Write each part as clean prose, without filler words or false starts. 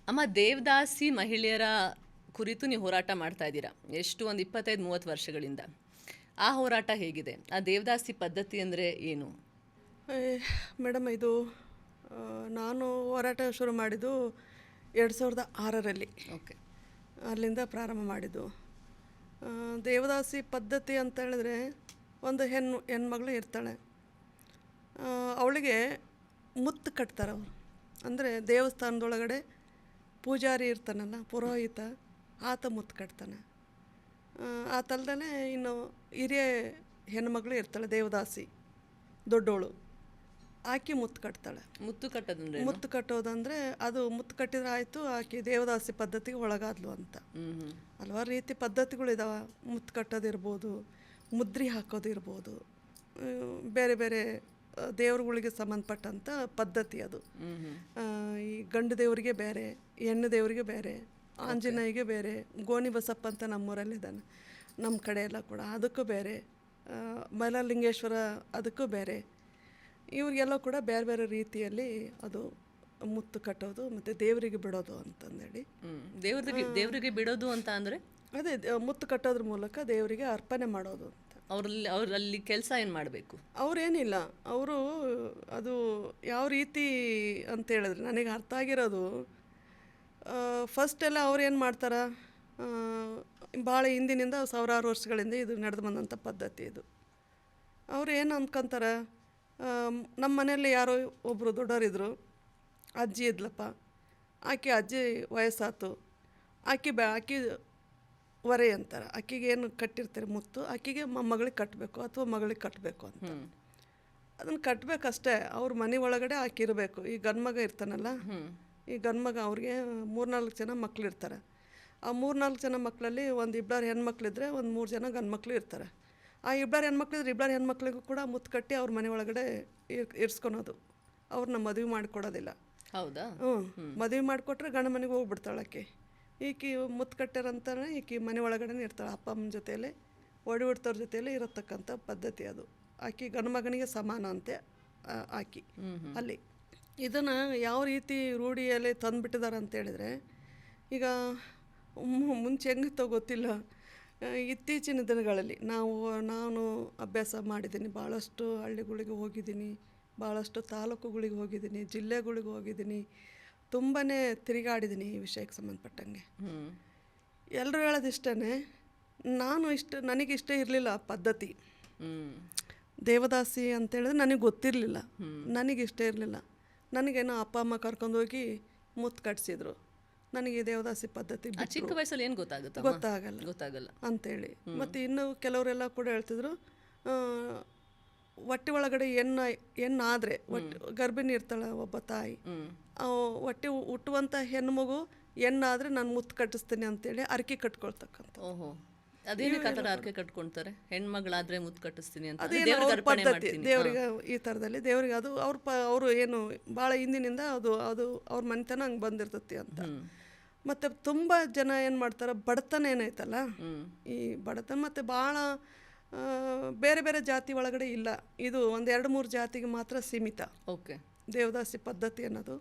ಅಮ್ಮ, ದೇವದಾಸಿ ಮಹಿಳೆಯರ ಕುರಿತು ನೀವು ಹೋರಾಟ ಮಾಡ್ತಾ ಇದ್ದೀರಾ ಎಷ್ಟು ಒಂದು 25-30 ವರ್ಷಗಳಿಂದ. ಆ ಹೋರಾಟ ಹೇಗಿದೆ? ಆ ದೇವದಾಸಿ ಪದ್ಧತಿ ಅಂದರೆ ಏನು? ಮೇಡಮ್, ಇದು ನಾನು ಹೋರಾಟ ಶುರು ಮಾಡಿದ್ದು 2006ರಲ್ಲಿ. ಓಕೆ. ಅಲ್ಲಿಂದ ಪ್ರಾರಂಭ ಮಾಡಿದ್ದು. ದೇವದಾಸಿ ಪದ್ಧತಿ ಅಂತ ಹೇಳಿದ್ರೆ, ಒಂದು ಹೆಣ್ಮಗಳು ಇರ್ತಾಳೆ, ಅವಳಿಗೆ ಮುತ್ತು ಕಟ್ತಾರೆ ಅವರು. ಅಂದರೆ ದೇವಸ್ಥಾನದೊಳಗಡೆ ಪೂಜಾರಿ ಇರ್ತಾನಲ್ಲ, ಪುರೋಹಿತ, ಆತ ಮುತ್ತು ಕಟ್ತಾನೆ. ಆತಲ್ದೇ ಇನ್ನು ಹಿರಿಯ ಹೆಣ್ಮಗಳು ಇರ್ತಾಳೆ ದೇವದಾಸಿ, ದೊಡ್ಡೋಳು, ಆಕೆ ಮುತ್ತು ಕಟ್ತಾಳೆ. ಮುತ್ತು ಕಟ್ಟೋದಂದ್ರೆ ಮುತ್ತು ಕಟ್ಟೋದಂದರೆ ಅದು ಮುತ್ತು ಕಟ್ಟಿದ್ರೆ ಆಯಿತು, ಆಕೆ ದೇವದಾಸಿ ಪದ್ಧತಿಗೆ ಒಳಗಾದ್ಲು ಅಂತ. ಹಲವಾರು ರೀತಿ ಪದ್ಧತಿಗಳಿದಾವೆ. ಮುತ್ತು ಕಟ್ಟೋದಿರ್ಬೋದು, ಮುದ್ರಿ ಹಾಕೋದಿರ್ಬೋದು, ಬೇರೆ ಬೇರೆ ದೇವ್ರುಗಳಿಗೆ ಸಂಬಂಧಪಟ್ಟಂಥ ಪದ್ಧತಿ ಅದು. ಈ ಗಂಡು ದೇವರಿಗೆ ಬೇರೆ, ಹೆಣ್ಣು ದೇವರಿಗೆ ಬೇರೆ, ಆಂಜನೇಯಗೆ ಬೇರೆ, ಗೋಣಿ ಬಸಪ್ಪ ಅಂತ ನಮ್ಮೂರಲ್ಲಿದ್ದಾನೆ, ನಮ್ಮ ಕಡೆ ಎಲ್ಲ ಕೂಡ ಅದಕ್ಕೂ ಬೇರೆ, ಮೈಲಾರಲಿಂಗೇಶ್ವರ ಅದಕ್ಕೂ ಬೇರೆ. ಇವ್ರಿಗೆಲ್ಲ ಕೂಡ ಬೇರೆ ಬೇರೆ ರೀತಿಯಲ್ಲಿ ಅದು ಮುತ್ತು ಕಟ್ಟೋದು ಮತ್ತು ದೇವರಿಗೆ ಬಿಡೋದು ಅಂತಂದೇಳಿ. ದೇವರಿಗೆ ಬಿಡೋದು ಅಂತ ಅಂದರೆ ಅದೇ ಮುತ್ತು ಕಟ್ಟೋದ್ರ ಮೂಲಕ ದೇವರಿಗೆ ಅರ್ಪಣೆ ಮಾಡೋದು ಅಂತ. ಅವರಲ್ಲಿ ಕೆಲಸ ಏನು ಮಾಡಬೇಕು? ಅವರೇನಿಲ್ಲ, ಅವರು ಅದು ಯಾವ ರೀತಿ ಅಂತ ಹೇಳಿದ್ರೆ ನನಗೆ ಅರ್ಥ ಆಗಿರೋದು, ಫಸ್ಟೆಲ್ಲ ಅವ್ರು ಏನು ಮಾಡ್ತಾರೆ, ಭಾಳ ಹಿಂದಿನಿಂದ ಸಾವಿರಾರು ವರ್ಷಗಳಿಂದ ಇದು ನಡೆದು ಬಂದಂಥ ಪದ್ಧತಿ ಇದು. ಅವ್ರು ಏನು ಅಂದ್ಕೊಂತಾರೆ, ನಮ್ಮ ಮನೆಯಲ್ಲಿ ಯಾರೋ ಒಬ್ಬರು ದೊಡ್ಡವರಿದ್ದರು, ಅಜ್ಜಿ ಇದ್ಲಪ್ಪ, ಆಕೆ ಅಜ್ಜಿ ವಯಸ್ಸಾತು, ಆಕೆ ಹೊರೆ ಅಂತಾರೆ, ಆಕೆಗೆ ಏನು ಕಟ್ಟಿರ್ತಾರೆ ಮುತ್ತು, ಆಕೆಗೆ ಮೊಮ್ಮಗಳಿಗೆ ಕಟ್ಟಬೇಕು ಅಥವಾ ಮಗಳಿಗೆ ಕಟ್ಟಬೇಕು ಅಂತ. ಅದನ್ನು ಕಟ್ಟಬೇಕಷ್ಟೇ, ಅವ್ರ ಮನೆ ಒಳಗಡೆ ಆಕೆ ಇರಬೇಕು. ಈ ಗಂಡ್ಮಗ ಇರ್ತಾನಲ್ಲ, ಈ ಗಂಡ್ಮಗ ಅವ್ರಿಗೆ 3-4 ಜನ ಮಕ್ಳು ಇರ್ತಾರೆ. ಆ 3-4 ಜನ ಮಕ್ಕಳಲ್ಲಿ ಒಂದು 2 ಹೆಣ್ಮಕ್ಳಿದ್ರೆ ಒಂದು 3 ಜನ ಗಂಡು ಮಕ್ಕಳು ಇರ್ತಾರೆ. ಆ 2 ಹೆಣ್ಮಕ್ಳಿದ್ರೆ 2 ಹೆಣ್ಮಕ್ಳಿಗೂ ಕೂಡ ಮುತ್ತು ಕಟ್ಟಿ ಅವ್ರ ಮನೆ ಒಳಗಡೆ ಇರಿಸ್ಕೊಳೋದು. ಅವ್ರನ್ನ ಮದುವೆ ಮಾಡಿಕೊಡೋದಿಲ್ಲ. ಹೌದಾ? ಮದುವೆ ಮಾಡಿಕೊಟ್ರೆ ಗಂಡ ಮನೆಗೆ ಹೋಗ್ಬಿಡ್ತಾಳೆ ಆಕೆ. ಈಕೆ ಮುತ್ತು ಕಟ್ಟಾರಂತಾನೆ ಈಕೆ ಮನೆ ಒಳಗಡೆ ಇರ್ತಾಳೆ, ಅಪ್ಪ ಅಮ್ಮನ ಜೊತೆಯಲ್ಲಿ, ಒಡಹುಡ್ತವ್ರ ಜೊತೆಯಲ್ಲಿ ಇರತಕ್ಕಂಥ ಪದ್ಧತಿ ಅದು. ಆಕೆ ಗಂಡು ಮಗನಿಗೆ ಸಮಾನ ಅಂತೆ ಆಕೆ ಅಲ್ಲಿ. ಇದನ್ನು ಯಾವ ರೀತಿ ರೂಢಿಯಲ್ಲಿ ತಂದುಬಿಟ್ಟಿದ್ದಾರೆ ಅಂತೇಳಿದರೆ, ಈಗ ಮುಂಚೆ ಹೆಂಗಿತ್ತೋ ಗೊತ್ತಿಲ್ಲ, ಇತ್ತೀಚಿನ ದಿನಗಳಲ್ಲಿ ನಾನು ಅಭ್ಯಾಸ ಮಾಡಿದ್ದೀನಿ, ಭಾಳಷ್ಟು ಹಳ್ಳಿಗಳಿಗೆ ಹೋಗಿದ್ದೀನಿ, ಭಾಳಷ್ಟು ತಾಲೂಕುಗಳಿಗೆ ಹೋಗಿದ್ದೀನಿ, ಜಿಲ್ಲೆಗಳಿಗೆ ಹೋಗಿದ್ದೀನಿ, ತುಂಬಾ ತಿರುಗಾಡಿದ್ದೀನಿ ಈ ವಿಷಯಕ್ಕೆ ಸಂಬಂಧಪಟ್ಟಂಗೆ. ಎಲ್ಲರೂ ಹೇಳೋದಿಷ್ಟೇ, ನನಗಿಷ್ಟ ಇರಲಿಲ್ಲ ಪದ್ಧತಿ. ದೇವದಾಸಿ ಅಂತೇಳಿದ್ರೆ ನನಗೆ ಗೊತ್ತಿರಲಿಲ್ಲ, ನನಗಿಷ್ಟ ಇರಲಿಲ್ಲ. ನನಗೇನೋ ಅಪ್ಪ ಅಮ್ಮ ಕರ್ಕೊಂಡೋಗಿ ಮುತ್ತು ಕಟ್ಸಿದ್ರು, ನನಗೆ ದೇವದಾಸಿ ಪದ್ಧತಿ ಚಿಕ್ಕ ವಯಸ್ಸಲ್ಲಿ ಏನು ಗೊತ್ತಾಗಲ್ಲ ಅಂತೇಳಿ. ಮತ್ತು ಇನ್ನು ಕೆಲವರೆಲ್ಲ ಕೂಡ ಹೇಳ್ತಿದ್ರು, ಹೊಟ್ಟೆ ಒಳಗಡೆ ಹೆಣ್ಣಾದರೆ, ಗರ್ಭಿಣಿ ಇರ್ತಾಳೆ ಒಬ್ಬ ತಾಯಿ, ಹೊಟ್ಟೆ ಹುಟ್ಟುವಂಥ ಹೆಣ್ಮಗು ಹೆಣ್ಣಾದರೆ ನಾನು ಮುತ್ತು ಕಟ್ಟಿಸ್ತೀನಿ ಅಂತೇಳಿ ಅರಕೆ ಕಟ್ಕೊಳ್ತಕ್ಕಂಥ. ಓಹೋ, ಅದೇನಕ್ಕೆ ಆ ಥರ ಅರಕೆ ಕಟ್ಕೊಳ್ತಾರೆ? ಹೆಣ್ಮಗಳಾದರೆ ಮುತ್ತು ಕಟ್ಟಿಸ್ತೀನಿ ಅಂತ ಪದ್ಧತಿ ದೇವರಿಗೆ. ಈ ಥರದಲ್ಲಿ ದೇವರಿಗೆ ಅದು ಅವರು ಏನು ಭಾಳ ಹಿಂದಿನಿಂದ ಅದು ಅವ್ರ ಮನೆತನ ಹಂಗೆ ಬಂದಿರ್ತತಿ ಅಂತ. ಮತ್ತು ತುಂಬ ಜನ ಏನು ಮಾಡ್ತಾರೆ, ಬಡತನ ಏನೈತಲ್ಲ, ಈ ಬಡತನ ಮತ್ತು ಭಾಳ ಬೇರೆ ಬೇರೆ ಜಾತಿ ಒಳಗಡೆ ಇಲ್ಲ, ಇದು 1-2-3 ಜಾತಿಗೆ ಮಾತ್ರ ಸೀಮಿತ. ಓಕೆ. ದೇವದಾಸಿ ಪದ್ಧತಿ ಅನ್ನೋದು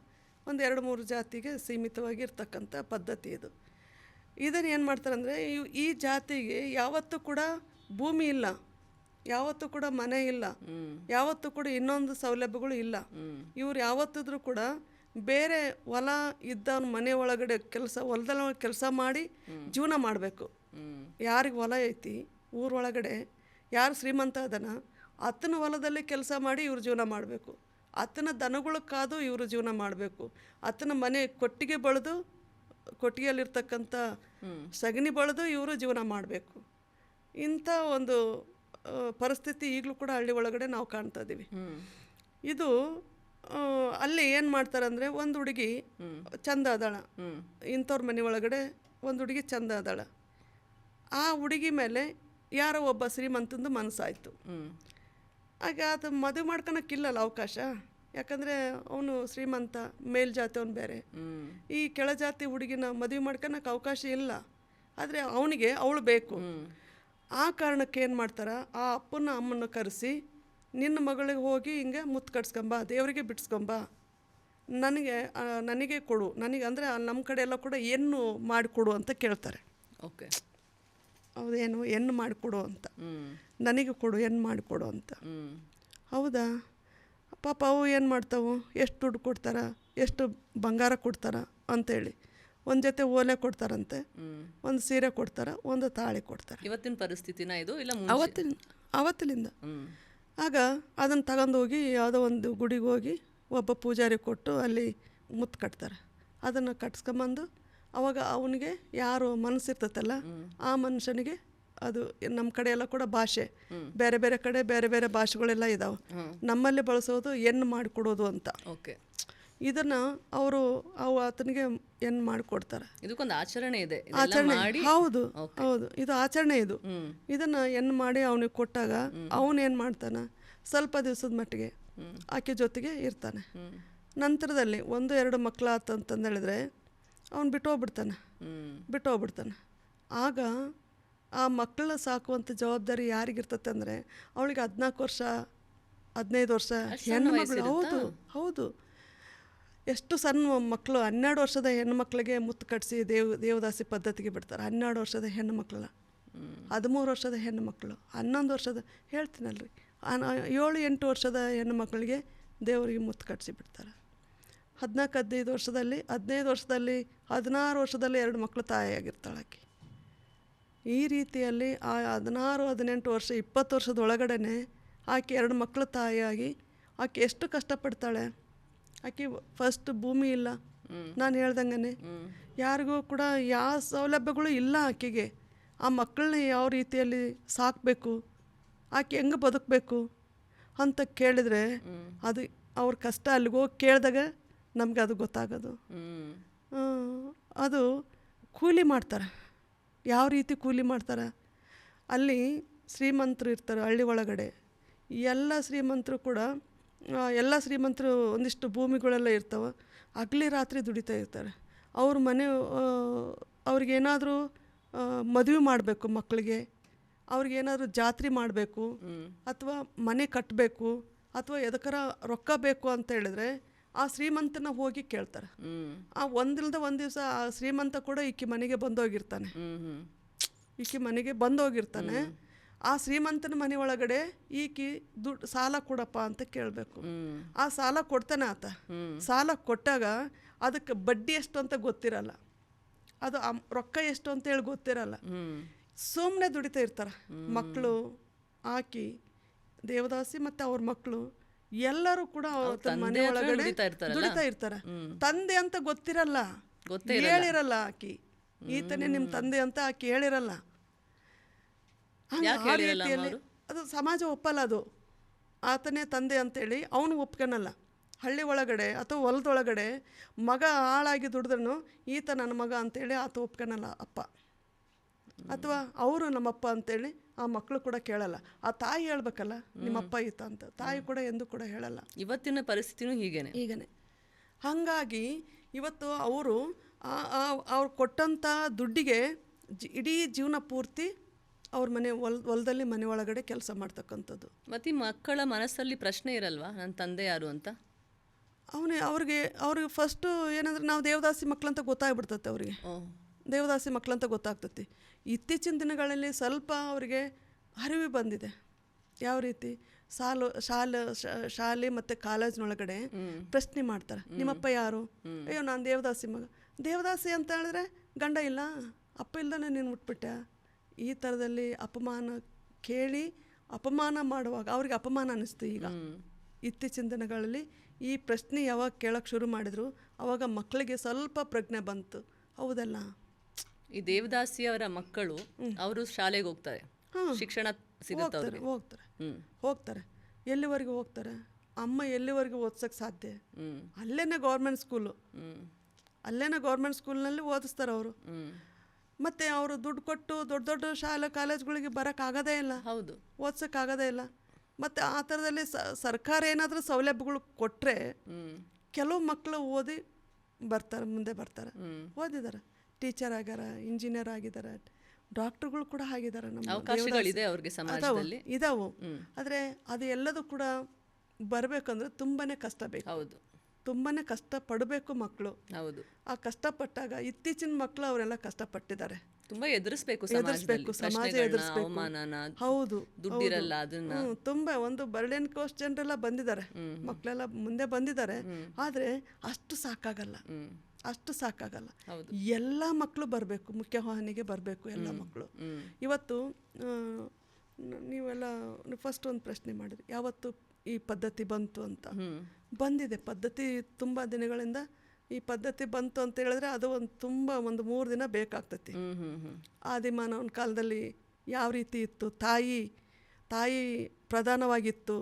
1-2-3 ಜಾತಿಗೆ ಸೀಮಿತವಾಗಿರ್ತಕ್ಕಂಥ ಪದ್ಧತಿ ಇದು. ಇದನ್ನು ಏನು ಮಾಡ್ತಾರೆ ಅಂದರೆ, ಈ ಜಾತಿಗೆ ಯಾವತ್ತೂ ಕೂಡ ಭೂಮಿ ಇಲ್ಲ, ಯಾವತ್ತೂ ಕೂಡ ಮನೆ ಇಲ್ಲ, ಯಾವತ್ತೂ ಕೂಡ ಇನ್ನೊಂದು ಸೌಲಭ್ಯಗಳು ಇಲ್ಲ. ಇವ್ರು ಯಾವತ್ತಿದ್ರೂ ಕೂಡ ಬೇರೆ ಹೊಲ ಇದ್ದವನ ಮನೆ ಒಳಗಡೆ ಹೊಲದಲ್ಲಿ ಕೆಲಸ ಮಾಡಿ ಜೀವನ ಮಾಡಬೇಕು. ಯಾರಿಗೆ ಹೊಲ ಐತಿ ಊರೊಳಗಡೆ, ಯಾರು ಶ್ರೀಮಂತ ಅದನ, ಆತನ ಹೊಲದಲ್ಲಿ ಕೆಲಸ ಮಾಡಿ ಇವ್ರು ಜೀವನ ಮಾಡಬೇಕು. ಆತನ ದನಗಳು ಕಾದು ಇವರು ಜೀವನ ಮಾಡಬೇಕು. ಆತನ ಮನೆ ಕೊಟ್ಟಿಗೆಯಲ್ಲಿರ್ತಕ್ಕಂಥ ಸಗಣಿ ಬಳಿದು ಇವರು ಜೀವನ ಮಾಡಬೇಕು. ಇಂಥ ಒಂದು ಪರಿಸ್ಥಿತಿ ಈಗಲೂ ಕೂಡ ಹಳ್ಳಿ ಒಳಗಡೆ ನಾವು ಕಾಣ್ತಾ ಇದ್ದೀವಿ. ಇದು ಅಲ್ಲಿ ಏನು ಮಾಡ್ತಾರೆ ಅಂದರೆ, ಒಂದು ಹುಡುಗಿ ಚಂದ ಅದಾಳ, ಇಂಥವ್ರ ಮನೆ ಒಳಗಡೆ ಒಂದು ಹುಡುಗಿ ಚಂದ ಅದಾಳ, ಆ ಹುಡುಗಿ ಮೇಲೆ ಯಾರೋ ಒಬ್ಬ ಶ್ರೀಮಂತಂದು ಮನಸ್ಸಾಯಿತು. ಆಗ ಅದು ಮದುವೆ ಮಾಡ್ಕೊಳಕ್ಕಿಲ್ಲಲ್ಲ ಅವಕಾಶ, ಯಾಕಂದರೆ ಅವನು ಶ್ರೀಮಂತ, ಮೇಲ್ಜಾತಿ ಅವನು ಬೇರೆ. ಈ ಕೆಳಜಾತಿ ಹುಡುಗಿನ ಮದುವೆ ಮಾಡ್ಕೊಳಕ್ಕೆ ಅವಕಾಶ ಇಲ್ಲ, ಆದರೆ ಅವನಿಗೆ ಅವಳು ಬೇಕು. ಆ ಕಾರಣಕ್ಕೆ ಏನು ಮಾಡ್ತಾರೆ, ಆ ಅಪ್ಪನ ಅಮ್ಮನ ಕರೆಸಿ, ನಿನ್ನ ಮಗಳಿಗೆ ಹೋಗಿ ಹಿಂಗೆ ಮುತ್ತು ಕಟ್ಸ್ಕೊಂಬ, ದೇವರಿಗೆ ಬಿಡಿಸ್ಕೊಂಬ ನನಗೆ ಕೊಡು, ನನಗೆ ಅಂದರೆ ನಮ್ಮ ಕಡೆ ಎಲ್ಲ ಕೂಡ ಹೆಣ್ಣು ಮಾಡಿಕೊಡು ಅಂತ ಕೇಳ್ತಾರೆ. ಓಕೆ. ಹೌದೇನು, ಹೆಣ್ಣು ಮಾಡಿಕೊಡು ಅಂತ, ಹ್ಮ್. ನನಗೆ ಕೊಡು, ಹೆಣ್ಣು ಮಾಡಿಕೊಡು ಅಂತ. ಹೌದಾ, ಪಾಪ ಅವು ಏನು ಮಾಡ್ತಾವು, ಎಷ್ಟು ದುಡ್ಡು ಕೊಡ್ತಾರ, ಎಷ್ಟು ಬಂಗಾರ ಕೊಡ್ತಾರ ಅಂತೇಳಿ ಒಂದು ಜೊತೆ ಓಲೆ ಕೊಡ್ತಾರಂತೆ, ಒಂದು ಸೀರೆ ಕೊಡ್ತಾರೆ, ಒಂದು ತಾಳಿ ಕೊಡ್ತಾರೆ. ಇವತ್ತಿನ ಪರಿಸ್ಥಿತಿನ ಇದು ಇಲ್ಲ ಅವತ್ತಿನಿಂದ. ಆಗ ಅದನ್ನು ತಗೊಂಡು ಹೋಗಿ ಯಾವುದೋ ಒಂದು ಗುಡಿಗೆ ಹೋಗಿ ಒಬ್ಬ ಪೂಜಾರಿ ಕೊಟ್ಟು ಅಲ್ಲಿ ಮುತ್ತು ಕಟ್ತಾರೆ. ಅದನ್ನು ಕಟ್ಸ್ಕೊಂಬಂದು ಅವಾಗ ಅವನಿಗೆ ಯಾರು ಮನಸ್ಸಿರ್ತೈತಲ್ಲ ಆ ಮನುಷ್ಯನಿಗೆ, ಅದು ನಮ್ಮ ಕಡೆ ಎಲ್ಲ ಕೂಡ ಭಾಷೆ ಬೇರೆ ಬೇರೆ ಕಡೆ ಬೇರೆ ಬೇರೆ ಭಾಷೆಗಳೆಲ್ಲ ಇದಾವೆ. ನಮ್ಮಲ್ಲಿ ಬಳಸೋದು ಹೆಣ್ಣು ಮಾಡಿಕೊಡೋದು ಅಂತ. ಓಕೆ. ಇದನ್ನು ಅವರು ಆತನಿಗೆ ಹೆಣ್ಣು ಮಾಡಿಕೊಡ್ತಾರೆ. ಇದಕ್ಕೊಂದು ಆಚರಣೆ ಇದೆ. ಆಚರಣೆ, ಹೌದು ಹೌದು, ಇದು ಆಚರಣೆ. ಇದನ್ನು ಹೆಣ್ಣು ಮಾಡಿ ಅವನಿಗೆ ಕೊಟ್ಟಾಗ ಅವನೇನು ಮಾಡ್ತಾನೆ, ಸ್ವಲ್ಪ ದಿವಸದ ಮಟ್ಟಿಗೆ ಆಕೆ ಜೊತೆಗೆ ಇರ್ತಾನೆ. ನಂತರದಲ್ಲಿ 1-2 ಮಕ್ಕಳು ಆತಂತಂದೇಳಿದ್ರೆ ಅವನು ಬಿಟ್ಟೋಗ್ಬಿಡ್ತಾನೆ. ಆಗ ಆ ಮಕ್ಕಳ ಸಾಕುವಂಥ ಜವಾಬ್ದಾರಿ ಯಾರಿಗಿರ್ತತೆ ಅಂದರೆ ಅವಳಿಗೆ 14 ವರ್ಷ 15 ವರ್ಷ ಹೆಣ್ಣು ಮಕ್ಕಳು. ಹೌದು, ಎಷ್ಟು ಸಣ್ಣ ಮಕ್ಕಳು, 12 ವರ್ಷದ ಹೆಣ್ಣು ಮಕ್ಕಳಿಗೆ ಮುತ್ತು ಕಟ್ಟಿಸಿ ದೇವದಾಸಿ ಪದ್ಧತಿಗೆ ಬಿಡ್ತಾರೆ. 12 ವರ್ಷದ ಹೆಣ್ಣು ಮಕ್ಕಳಲ್ಲ, 13 ವರ್ಷದ ಹೆಣ್ಣು ಮಕ್ಕಳು, 11 ವರ್ಷದ, ಹೇಳ್ತೀನಲ್ರಿ, 7-8 ವರ್ಷದ ಹೆಣ್ಣು ಮಕ್ಕಳಿಗೆ ದೇವರಿಗೆ ಮುತ್ತು ಕಟ್ಟಿಸಿ ಬಿಡ್ತಾರೆ. 14-15 ವರ್ಷದಲ್ಲಿ, 15 ವರ್ಷದಲ್ಲಿ, 16 ವರ್ಷದಲ್ಲಿ 2 ಮಕ್ಕಳು ತಾಯಿಯಾಗಿರ್ತಾಳೆ ಆಕೆ. ಈ ರೀತಿಯಲ್ಲಿ ಆ 16-18 ವರ್ಷ 20 ವರ್ಷದೊಳಗಡೆ ಆಕೆ 2 ಮಕ್ಕಳು ತಾಯಿಯಾಗಿ ಆಕೆ ಎಷ್ಟು ಕಷ್ಟಪಡ್ತಾಳೆ. ಆಕೆ ಫಸ್ಟ್ ಭೂಮಿ ಇಲ್ಲ, ನಾನು ಹೇಳ್ದಂಗೆ ಯಾರಿಗೂ ಕೂಡ ಯಾವ ಸೌಲಭ್ಯಗಳು ಇಲ್ಲ ಆಕೆಗೆ. ಆ ಮಕ್ಕಳನ್ನ ಯಾವ ರೀತಿಯಲ್ಲಿ ಸಾಕಬೇಕು, ಆಕೆ ಹೆಂಗೆ ಬದುಕಬೇಕು ಅಂತ ಕೇಳಿದರೆ ಅದು ಅವ್ರ ಕಷ್ಟ ಅಲ್ಲಿಗೆ ಹೋಗಿ ಕೇಳಿದಾಗ ನಮಗೆ ಅದು ಗೊತ್ತಾಗೋದು. ಅದು ಕೂಲಿ ಮಾಡ್ತಾರೆ. ಯಾವ ರೀತಿ ಕೂಲಿ ಮಾಡ್ತಾರೆ, ಅಲ್ಲಿ ಶ್ರೀಮಂತರು ಇರ್ತಾರೆ ಹಳ್ಳಿ ಒಳಗಡೆ. ಎಲ್ಲ ಶ್ರೀಮಂತರು ಕೂಡ, ಎಲ್ಲ ಶ್ರೀಮಂತರು ಒಂದಿಷ್ಟು ಭೂಮಿಗಳೆಲ್ಲ ಇರ್ತಾವೆ, ಹಗಲಿ ರಾತ್ರಿ ದುಡಿತಾ ಇರ್ತಾರೆ. ಅವ್ರ ಮನೆ, ಅವ್ರಿಗೇನಾದರೂ ಮದುವೆ ಮಾಡಬೇಕು ಮಕ್ಕಳಿಗೆ, ಅವ್ರಿಗೇನಾದರೂ ಜಾತ್ರೆ ಮಾಡಬೇಕು, ಅಥವಾ ಮನೆ ಕಟ್ಟಬೇಕು, ಅಥವಾ ಎದಕ್ಕಾರ ರೊಕ್ಕ ಬೇಕು ಅಂತ ಹೇಳಿದ್ರೆ ಆ ಶ್ರೀಮಂತನ ಹೋಗಿ ಕೇಳ್ತಾರೆ. ಆ ಒಂದಿಲ್ದ ಒಂದು ದಿವಸ ಆ ಶ್ರೀಮಂತ ಕೂಡ ಈಕಿ ಮನೆಗೆ ಬಂದೋಗಿರ್ತಾನೆ. ಆ ಶ್ರೀಮಂತನ ಮನೆ ಒಳಗಡೆ ಈಕಿ ದುಡ್ಡು ಸಾಲ ಕೊಡಪ್ಪ ಅಂತ ಕೇಳಬೇಕು. ಆ ಸಾಲ ಕೊಡ್ತಾನೆ ಆತ. ಸಾಲ ಕೊಟ್ಟಾಗ ಅದಕ್ಕೆ ಬಡ್ಡಿ ಎಷ್ಟು ಅಂತ ಗೊತ್ತಿರಲ್ಲ, ಅದು ರೊಕ್ಕ ಎಷ್ಟು ಅಂತ ಹೇಳಿ ಗೊತ್ತಿರಲ್ಲ. ಸುಮ್ಮನೆ ದುಡಿತಾ ಇರ್ತಾರೆ ಮಕ್ಕಳು, ಆಕಿ ದೇವದಾಸಿ ಮತ್ತು ಅವ್ರ ಮಕ್ಕಳು ಎಲ್ಲರೂ ಕೂಡ ಮನೆ ಒಳಗಡೆ ದುಡಿತಾ ಇರ್ತಾರೆ. ತಂದೆ ಅಂತ ಗೊತ್ತಿರಲ್ಲ, ಹೇಳಿರಲ್ಲ ಆಕಿ, ಈತನೇ ನಿಮ್ಮ ತಂದೆ ಅಂತ ಆಕಿ ಹೇಳಿರಲ್ಲ. ಆ ರೀತಿಯಲ್ಲಿ ಅದು ಸಮಾಜ ಒಪ್ಪಲ್ಲ. ಅದು ಆತನೇ ತಂದೆ ಅಂತೇಳಿ ಅವನು ಒಪ್ಕೊಳಲ್ಲ. ಹಳ್ಳಿ ಒಳಗಡೆ ಅಥವಾ ಹೊಲದೊಳಗಡೆ ಮಗ ಹಾಳಾಗಿ ದುಡಿದ್ರೂ ಈತ ನನ್ನ ಮಗ ಅಂತೇಳಿ ಆತ ಒಪ್ಕೊಳಲ್ಲ ಅಪ್ಪ, ಅಥವಾ ಅವರು ನಮ್ಮಪ್ಪ ಅಂತೇಳಿ ಆ ಮಕ್ಕಳು ಕೂಡ ಕೇಳಲ್ಲ. ಆ ತಾಯಿ ಹೇಳ್ಬೇಕಲ್ಲ ನಿಮ್ಮಪ್ಪ ಈತ ಅಂತ, ತಾಯಿ ಕೂಡ ಎಂದು ಕೂಡ ಹೇಳಲ್ಲ. ಇವತ್ತಿನ ಪರಿಸ್ಥಿತಿನೂ ಹೀಗೇನೆ. ಹಾಗಾಗಿ ಇವತ್ತು ಅವರು ಅವ್ರು ಕೊಟ್ಟಂಥ ದುಡ್ಡಿಗೆ ಇಡೀ ಜೀವನ ಪೂರ್ತಿ ಅವ್ರ ಹೊಲದಲ್ಲಿ ಮನೆ ಒಳಗಡೆ ಕೆಲಸ ಮಾಡ್ತಕ್ಕಂಥದ್ದು. ಮತ್ತು ಈ ಮಕ್ಕಳ ಮನಸ್ಸಲ್ಲಿ ಪ್ರಶ್ನೆ ಇರಲ್ವಾ, ನನ್ನ ತಂದೆ ಯಾರು ಅಂತ? ಅವ್ರಿಗೆ ಫಸ್ಟು ಏನಂದ್ರೆ ನಾವು ದೇವದಾಸಿ ಮಕ್ಕಳಂತ ಗೊತ್ತಾಗ್ಬಿಡ್ತೈತೆ. ಅವ್ರಿಗೆ ದೇವದಾಸಿ ಮಕ್ಕಳಂತ ಗೊತ್ತಾಗ್ತೈತಿ. ಇತ್ತೀಚಿನ ದಿನಗಳಲ್ಲಿ ಸ್ವಲ್ಪ ಅವರಿಗೆ ಅರಿವು ಬಂದಿದೆ. ಯಾವ ರೀತಿ ಶಾಲೆ ಮತ್ತು ಕಾಲೇಜ್ನೊಳಗಡೆ ಪ್ರಶ್ನೆ ಮಾಡ್ತಾರೆ, ನಿಮ್ಮಪ್ಪ ಯಾರು? ಅಯ್ಯೋ ನಾನು ದೇವದಾಸಿ ಮಗ. ದೇವದಾಸಿ ಅಂತ ಹೇಳಿದ್ರೆ ಗಂಡ ಇಲ್ಲ, ಅಪ್ಪ ಇಲ್ದಾನೆ ನೀನು ಮುಟ್ಬಿಟ್ಟೆ. ಈ ಥರದಲ್ಲಿ ಅಪಮಾನ ಕೇಳಿ ಅಪಮಾನ ಮಾಡುವಾಗ ಅವ್ರಿಗೆ ಅಪಮಾನ ಅನ್ನಿಸ್ತು. ಈಗ ಇತ್ತೀಚಿನ ದಿನಗಳಲ್ಲಿ ಈ ಪ್ರಶ್ನೆ ಯಾವಾಗ ಕೇಳೋಕ್ಕೆ ಶುರು ಮಾಡಿದ್ರು ಅವಾಗ ಮಕ್ಕಳಿಗೆ ಸ್ವಲ್ಪ ಪ್ರಜ್ಞೆ ಬಂತು. ಹೌದಲ್ಲ, ಈ ದೇವದಾಸಿಯವರ ಮಕ್ಕಳು ಅವರು ಶಾಲೆಗೆ ಹೋಗ್ತಾರೆ, ಶಿಕ್ಷಣ ಸಿಗುತ್ತೆ, ಹೋಗ್ತಾರೆ. ಎಲ್ಲಿವರೆಗೂ ಹೋಗ್ತಾರೆ? ಅಮ್ಮ ಎಲ್ಲಿವರೆಗೂ ಓದ್ಸೋಕ್ಕೆ ಸಾಧ್ಯ? ಅಲ್ಲೇನೇ ಗೌರ್ಮೆಂಟ್ ಸ್ಕೂಲ್ನಲ್ಲಿ ಓದಿಸ್ತಾರೆ ಅವರು. ಮತ್ತು ಅವರು ದುಡ್ಡು ಕೊಟ್ಟು ದೊಡ್ಡ ದೊಡ್ಡ ಶಾಲೆ ಕಾಲೇಜ್ಗಳಿಗೆ ಬರೋಕ್ಕಾಗೋದೇ ಇಲ್ಲ, ಓದ್ಸೋಕ್ಕಾಗೋದೇ ಇಲ್ಲ. ಮತ್ತು ಆ ಥರದಲ್ಲಿ ಸರ್ಕಾರ ಏನಾದರೂ ಸೌಲಭ್ಯಗಳು ಕೊಟ್ಟರೆ ಕೆಲವು ಮಕ್ಕಳು ಓದಿ ಮುಂದೆ ಬರ್ತಾರೆ, ಓದಿದ್ದಾರೆ, ಟೀಚರ್ ಆಗ್ಯಾರ, ಇಂಜಿನಿಯರ್ ಆಗಿದ್ದಾರೆ, ಡಾಕ್ಟ್ರುಗಳು ಕೂಡ ಆಗಿದ್ದಾರೆ. ನಮ್ಮ ಇದಾವು. ಆದರೆ ಅದು ಎಲ್ಲದೂ ಕೂಡ ಬರಬೇಕಂದ್ರೆ ತುಂಬಾ ಕಷ್ಟ ಬೇಕು. ತುಂಬಾ ಕಷ್ಟಪಡಬೇಕು ಮಕ್ಕಳು. ಹೌದು, ಆ ಕಷ್ಟಪಟ್ಟಾಗ ಇತ್ತೀಚಿನ ಮಕ್ಕಳು ಅವರೆಲ್ಲ ಕಷ್ಟಪಟ್ಟಿದ್ದಾರೆ. ತುಂಬಾ ಎದುರಿಸ್ಬೇಕು, ಸಮಾಜ ಎದುರಿಸ್ಬೇಕು. ಅವಮಾನನ, ಹೌದು, ದುಡ್ಡಿರಲ್ಲ ಅದನ್ನ. ತುಂಬಾ ಒಂದು ಬರ್ಡನ್ ಕೋಸ್ಟ್ ಜನರೆಲ್ಲ ಬಂದಿದ್ದಾರೆ, ಮಕ್ಕಳೆಲ್ಲ ಮುಂದೆ ಬಂದಿದ್ದಾರೆ. ಆದರೆ ಅಷ್ಟು ಸಾಕಾಗಲ್ಲ, ಅಷ್ಟು ಸಾಕಾಗಲ್ಲ. ಎಲ್ಲ ಮಕ್ಕಳು ಬರಬೇಕು, ಮುಖ್ಯವಾಹಿನಿಗೆ ಬರಬೇಕು ಎಲ್ಲ ಮಕ್ಕಳು. ಇವತ್ತು ನೀವೆಲ್ಲ ಫಸ್ಟ್ ಒಂದು ಪ್ರಶ್ನೆ ಮಾಡಿದ್ರಿ, ಯಾವತ್ತು ಈ ಪದ್ಧತಿ ಬಂತು ಅಂತ. ಬಂದಿದೆ ಪದ್ಧತಿ, ತುಂಬ ದಿನಗಳಿಂದ ಈ ಪದ್ಧತಿ ಬಂತು ಅಂತ ಹೇಳಿದ್ರೆ ಅದು ತುಂಬ ಒಂದು 3 ದಿನ ಬೇಕಾಗ್ತತಿ. ಆದಿಮಾನವನ ಕಾಲದಲ್ಲಿ ಯಾವ ರೀತಿ ಇತ್ತು, ತಾಯಿ ಪ್ರಧಾನವಾಗಿತ್ತು.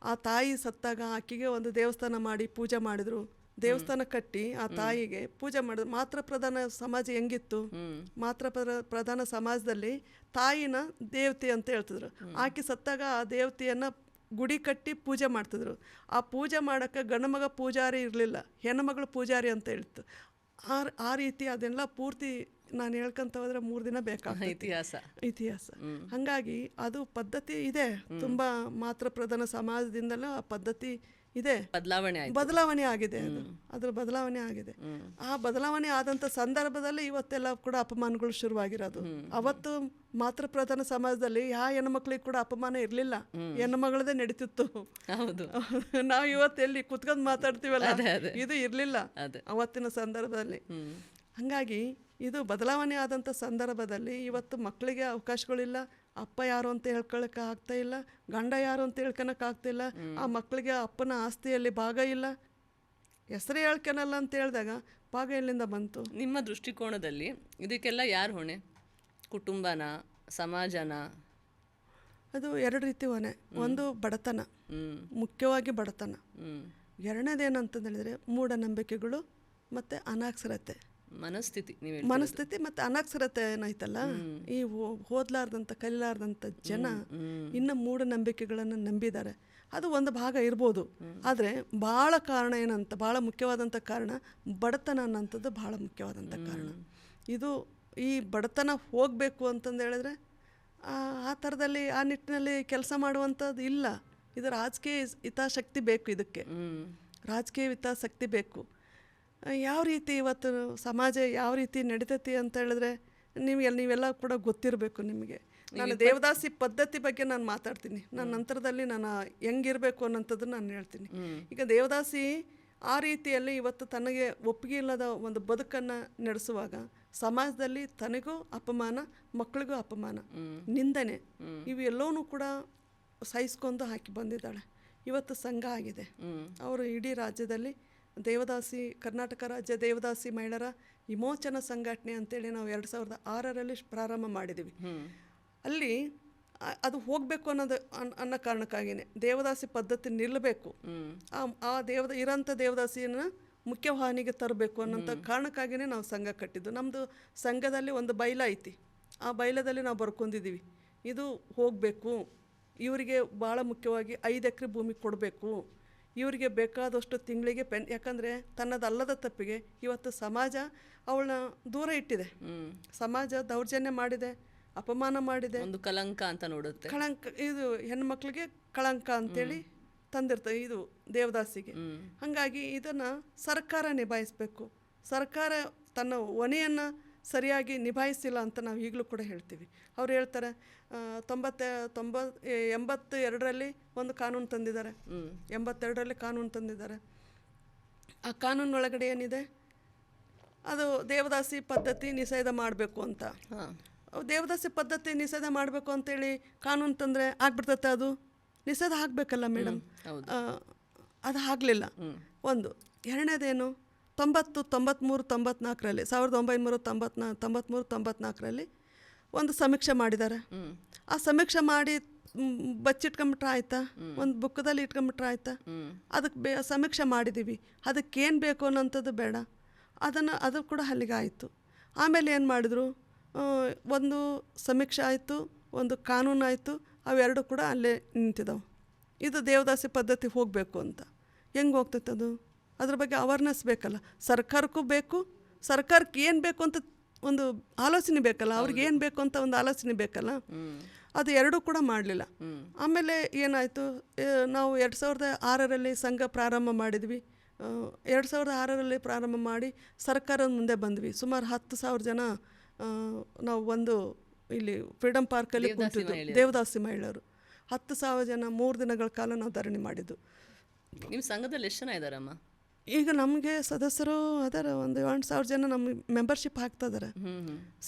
ಆ ತಾಯಿ ಸತ್ತಾಗ ಆಕೆಗೆ ಒಂದು ದೇವಸ್ಥಾನ ಮಾಡಿ ಪೂಜೆ ಮಾಡಿದ್ರು, ದೇವಸ್ಥಾನ ಕಟ್ಟಿ ಆ ತಾಯಿಗೆ ಪೂಜೆ ಮಾಡಿದ್ರು. ಮಾತ್ರ ಪ್ರಧಾನ ಸಮಾಜ ಹೆಂಗಿತ್ತು, ಮಾತ್ರ ಪ್ರಧಾನ ಸಮಾಜದಲ್ಲಿ ತಾಯಿನ ದೇವತೆ ಅಂತ ಹೇಳ್ತಿದ್ರು. ಆಕೆ ಸತ್ತಾಗ ಆ ದೇವತೆಯನ್ನು ಗುಡಿ ಕಟ್ಟಿ ಪೂಜೆ ಮಾಡ್ತಿದ್ರು. ಆ ಪೂಜೆ ಮಾಡೋಕ್ಕೆ ಗಂಡು ಮಗ ಪೂಜಾರಿ ಇರಲಿಲ್ಲ, ಹೆಣ್ಣುಮಗಳು ಪೂಜಾರಿ ಅಂತ ಹೇಳ್ತು. ಆ ರೀತಿ ಅದೆಲ್ಲ ಪೂರ್ತಿ ನಾನು ಹೇಳ್ಕೊಂತ ಹೋದ್ರೆ 3 ದಿನ ಬೇಕಾಗ್ತದೆ. ಇತಿಹಾಸ. ಹಾಗಾಗಿ ಅದು ಪದ್ಧತಿ ಇದೆ, ತುಂಬ ಮಾತ್ರ ಪ್ರಧಾನ ಸಮಾಜದಿಂದಲೂ ಆ ಪದ್ಧತಿ ಇದೆ. ಬದಲಾವಣೆ ಆಗಿದೆ, ಅದ್ರ ಬದಲಾವಣೆ ಆಗಿದೆ. ಆ ಬದಲಾವಣೆ ಆದಂಥ ಸಂದರ್ಭದಲ್ಲಿ ಇವತ್ತೆಲ್ಲ ಕೂಡ ಅಪಮಾನಗಳು ಶುರುವಾಗಿರೋದು. ಅವತ್ತು ಮಾತ್ರ ಪ್ರಧಾನ ಸಮಾಜದಲ್ಲಿ ಯಾವ ಹೆಣ್ಮಕ್ಳಿಗೆ ಕೂಡ ಅಪಮಾನ ಇರಲಿಲ್ಲ, ಹೆಣ್ಮಗಳದೇ ನಡೀತಿತ್ತು. ನಾವು ಇವತ್ತು ಎಲ್ಲಿ ಕುತ್ಕೊಂಡು ಮಾತಾಡ್ತೀವಲ್ಲ, ಇದು ಇರಲಿಲ್ಲ ಅವತ್ತಿನ ಸಂದರ್ಭದಲ್ಲಿ. ಹಾಗಾಗಿ ಇದು ಬದಲಾವಣೆ ಆದಂಥ ಸಂದರ್ಭದಲ್ಲಿ ಇವತ್ತು ಮಕ್ಕಳಿಗೆ ಅವಕಾಶಗಳಿಲ್ಲ. ಅಪ್ಪ ಯಾರು ಅಂತ ಹೇಳ್ಕೊಳಕ್ಕೆ ಆಗ್ತಾ ಇಲ್ಲ, ಗಂಡ ಯಾರು ಅಂತ ಹೇಳ್ಕೊಳಕ್ಕೆ ಆಗ್ತಾಯಿಲ್ಲ. ಆ ಮಕ್ಕಳಿಗೆ ಅಪ್ಪನ ಆಸ್ತಿಯಲ್ಲಿ ಭಾಗ ಇಲ್ಲ, ಹೆಸರು ಹೇಳ್ಕೊಳಲ್ಲ ಅಂತ ಹೇಳಿದಾಗ ಭಾಗ ಎಲ್ಲಿಂದ ಬಂತು? ನಿಮ್ಮ ದೃಷ್ಟಿಕೋನದಲ್ಲಿ ಇದಕ್ಕೆಲ್ಲ ಯಾರು ಹೊಣೆ? ಕುಟುಂಬನ, ಸಮಾಜನ? ಅದು 2 ರೀತಿ ಹೊಣೆ. ಒಂದು ಬಡತನ, ಮುಖ್ಯವಾಗಿ ಬಡತನ. ಎರಡನೇದೇನಂತಂದು ಹೇಳಿದ್ರೆ ಮೂಢನಂಬಿಕೆಗಳು ಮತ್ತು ಅನಾಕ್ಷರತೆ, ಮನಸ್ಥಿತಿ ಮತ್ತು ಅನಕ್ಷರತೆ ಏನಾಯ್ತಲ್ಲ, ಈ ಓದ್ಲಾರ್ದಂಥ ಕಲಿಲಾರ್ದಂಥ ಜನ ಇನ್ನು ಮೂಢನಂಬಿಕೆಗಳನ್ನು ನಂಬಿದ್ದಾರೆ. ಅದು ಒಂದು ಭಾಗ ಇರ್ಬೋದು. ಆದರೆ ಭಾಳ ಕಾರಣ ಏನಂತ, ಭಾಳ ಮುಖ್ಯವಾದಂಥ ಕಾರಣ ಬಡತನ ಅನ್ನೋಂಥದ್ದು ಭಾಳ ಮುಖ್ಯವಾದಂಥ ಕಾರಣ. ಇದು ಈ ಬಡತನ ಹೋಗಬೇಕು ಅಂತಂದು ಹೇಳಿದ್ರೆ ಆ ಥರದಲ್ಲಿ ಆ ನಿಟ್ಟಿನಲ್ಲಿ ಕೆಲಸ ಮಾಡುವಂಥದ್ದು ಇಲ್ಲ. ಇದು ರಾಜಕೀಯ ಹಿತಾಸಕ್ತಿ ಬೇಕು, ಇದಕ್ಕೆ ರಾಜಕೀಯ ಹಿತಾಸಕ್ತಿ ಬೇಕು. ಯಾವ ರೀತಿ ಇವತ್ತು ಸಮಾಜ ಯಾವ ರೀತಿ ನಡೀತೈತಿ ಅಂತ ಹೇಳಿದ್ರೆ ನೀವೆಲ್ಲ ಕೂಡ ಗೊತ್ತಿರಬೇಕು ನಿಮಗೆ. ನಾನು ದೇವದಾಸಿ ಪದ್ಧತಿ ಬಗ್ಗೆ ನಾನು ಮಾತಾಡ್ತೀನಿ, ನನ್ನ ನಂತರದಲ್ಲಿ ನಾನು ಹೆಂಗಿರಬೇಕು ಅನ್ನೋಂಥದ್ದನ್ನು ನಾನು ಹೇಳ್ತೀನಿ. ಈಗ ದೇವದಾಸಿ ಆ ರೀತಿಯಲ್ಲಿ ಇವತ್ತು ತನಗೆ ಒಪ್ಪಿಗೆ ಇಲ್ಲದ ಒಂದು ಬದುಕನ್ನು ನಡೆಸುವಾಗ ಸಮಾಜದಲ್ಲಿ ತನಗೂ ಅಪಮಾನ, ಮಕ್ಕಳಿಗೂ ಅಪಮಾನ, ನಿಂದನೆ, ಇವೆಲ್ಲವೂ ಕೂಡ ಸಹಿಸ್ಕೊಂಡು ಹಾಕಿ ಬಂದಿದ್ದಾಳೆ. ಇವತ್ತು ಸಂಘ ಆಗಿದೆ, ಅವರು ಇಡೀ ರಾಜ್ಯದಲ್ಲಿ ದೇವದಾಸಿ, ಕರ್ನಾಟಕ ರಾಜ್ಯ ದೇವದಾಸಿ ಮಹಿಳೆಯರ ವಿಮೋಚನಾ ಸಂಘಟನೆ ಅಂತೇಳಿ ನಾವು 2006ರಲ್ಲಿ ಪ್ರಾರಂಭ ಮಾಡಿದ್ದೀವಿ. ಅಲ್ಲಿ ಅದು ಹೋಗಬೇಕು ಅನ್ನೋ ಕಾರಣಕ್ಕಾಗಿಯೇ ದೇವದಾಸಿ ಪದ್ಧತಿ ನಿಲ್ಲಬೇಕು, ಇರೋಂಥ ದೇವದಾಸಿಯನ್ನು ಮುಖ್ಯವಾಹಿನಿಗೆ ತರಬೇಕು ಅನ್ನೋಂಥ ಕಾರಣಕ್ಕಾಗಿಯೇ ನಾವು ಸಂಘ ಕಟ್ಟಿದ್ದು. ನಮ್ಮದು ಸಂಘದಲ್ಲಿ ಒಂದು ಬೈಲ ಐತಿ, ಆ ಬೈಲದಲ್ಲಿ ನಾವು ಬರ್ಕೊಂಡಿದ್ದೀವಿ, ಇದು ಹೋಗಬೇಕು, ಇವರಿಗೆ ಭಾಳ ಮುಖ್ಯವಾಗಿ 5 ಎಕರೆ ಭೂಮಿ ಕೊಡಬೇಕು, ಇವರಿಗೆ ಬೇಕಾದಷ್ಟು ತಿಂಗಳಿಗೆ ಯಾಕಂದರೆ ತನ್ನದಲ್ಲದ ತಪ್ಪಿಗೆ ಇವತ್ತು ಸಮಾಜ ಅವಳನ್ನ ದೂರ ಇಟ್ಟಿದೆ, ಸಮಾಜ ದೌರ್ಜನ್ಯ ಮಾಡಿದೆ, ಅಪಮಾನ ಮಾಡಿದೆ, ಒಂದು ಕಳಂಕ ಅಂತ ನೋಡುತ್ತೆ. ಕಳಂಕ, ಇದು ಹೆಣ್ಮಕ್ಳಿಗೆ ಕಳಂಕ ಅಂತೇಳಿ ತಂದಿರ್ತದೆ ಇದು ದೇವದಾಸಿಗೆ. ಹಾಗಾಗಿ ಇದನ್ನು ಸರ್ಕಾರ ನಿಭಾಯಿಸಬೇಕು. ಸರ್ಕಾರ ತನ್ನ ಹೊಣೆಯನ್ನು ಸರಿಯಾಗಿ ನಿಭಾಯಿಸಿಲ್ಲ ಅಂತ ನಾವು ಈಗಲೂ ಕೂಡ ಹೇಳ್ತೀವಿ. ಅವ್ರು ಹೇಳ್ತಾರೆ 82ರಲ್ಲಿ ಒಂದು ಕಾನೂನು ತಂದಿದ್ದಾರೆ, 82ರಲ್ಲಿ ಕಾನೂನು ತಂದಿದ್ದಾರೆ. ಆ ಕಾನೂನೊಳಗಡೆ ಏನಿದೆ, ಅದು ದೇವದಾಸಿ ಪದ್ಧತಿ ನಿಷೇಧ ಮಾಡಬೇಕು ಅಂತ. ದೇವದಾಸಿ ಪದ್ಧತಿ ನಿಷೇಧ ಮಾಡಬೇಕು ಅಂತೇಳಿ ಕಾನೂನು ತಂದರೆ ಆಗ್ಬಿಡ್ತತೆ, ಅದು ನಿಷೇಧ ಆಗಬೇಕಲ್ಲ ಮೇಡಮ್, ಅದು ಆಗಲಿಲ್ಲ. ಒಂದು. ಎರಡನೇದೇನು, 1994ರಲ್ಲಿ 1994ರಲ್ಲಿ ಒಂದು ಸಮೀಕ್ಷೆ ಮಾಡಿದ್ದಾರೆ. ಆ ಸಮೀಕ್ಷೆ ಮಾಡಿ ಬಚ್ಚಿಟ್ಕೊಂಬಿಟ್ರೆ ಆಯ್ತಾ, ಒಂದು ಬುಕ್ಕದಲ್ಲಿ ಇಟ್ಕೊಂಬಿಟ್ರೆ ಆಯ್ತಾ? ಅದಕ್ಕೆ ಸಮೀಕ್ಷೆ ಮಾಡಿದ್ದೀವಿ, ಅದಕ್ಕೇನು ಬೇಕು ಅನ್ನೋಂಥದ್ದು ಬೇಡ, ಅದು ಕೂಡ ಅಲ್ಲಿಗೆ ಆಯಿತು. ಆಮೇಲೆ ಏನು ಮಾಡಿದ್ರು, ಒಂದು ಸಮೀಕ್ಷೆ ಆಯಿತು, ಒಂದು ಕಾನೂನು ಆಯಿತು, ಅವೆರಡು ಕೂಡ ಅಲ್ಲೇ ನಿಂತಿದ್ದಾವೆ. ಇದು ದೇವದಾಸಿ ಪದ್ಧತಿ ಹೋಗಬೇಕು ಅಂತ. ಹೆಂಗೆ ಹೋಗ್ತೈತೆ ಅದು? ಅದ್ರ ಬಗ್ಗೆ ಅವೇರ್ನೆಸ್ ಬೇಕಲ್ಲ, ಸರ್ಕಾರಕ್ಕೂ ಬೇಕು, ಸರ್ಕಾರಕ್ಕೆ ಏನು ಬೇಕು ಅಂತ ಒಂದು ಆಲೋಚನೆ ಬೇಕಲ್ಲ, ಅವ್ರಿಗೆ ಏನು ಬೇಕು ಅಂತ ಒಂದು ಆಲೋಚನೆ ಬೇಕಲ್ಲ, ಅದು ಎರಡೂ ಕೂಡ ಮಾಡಲಿಲ್ಲ. ಆಮೇಲೆ ಏನಾಯಿತು, ನಾವು 2006ರಲ್ಲಿ ಸಂಘ ಪ್ರಾರಂಭ ಮಾಡಿದ್ವಿ. 2006ರಲ್ಲಿ ಪ್ರಾರಂಭ ಮಾಡಿ ಸರ್ಕಾರದ ಮುಂದೆ ಬಂದ್ವಿ. ಸುಮಾರು 10,000 ಜನ ನಾವು ಒಂದು ಇಲ್ಲಿ ಫ್ರೀಡಮ್ ಪಾರ್ಕಲ್ಲಿ ಕೂತಿದ್ದು, ದೇವದಾಸಿ ಮಹಿಳೆಯರು 10,000 ಜನ 3 ದಿನಗಳ ಕಾಲ ನಾವು ಧರಣಿ ಮಾಡಿದ್ದು. ನಿಮ್ಮ ಸಂಘದಲ್ಲಿ ಎಷ್ಟು ಜನ ಇದ್ದಾರಮ್ಮ? ಈಗ ನಮಗೆ ಸದಸ್ಯರು ಅದರ ಒಂದು 8,000 ಜನ ನಮ್ಮ ಮೆಂಬರ್ಶಿಪ್ ಹಾಕ್ತಾ ಇದ್ದಾರೆ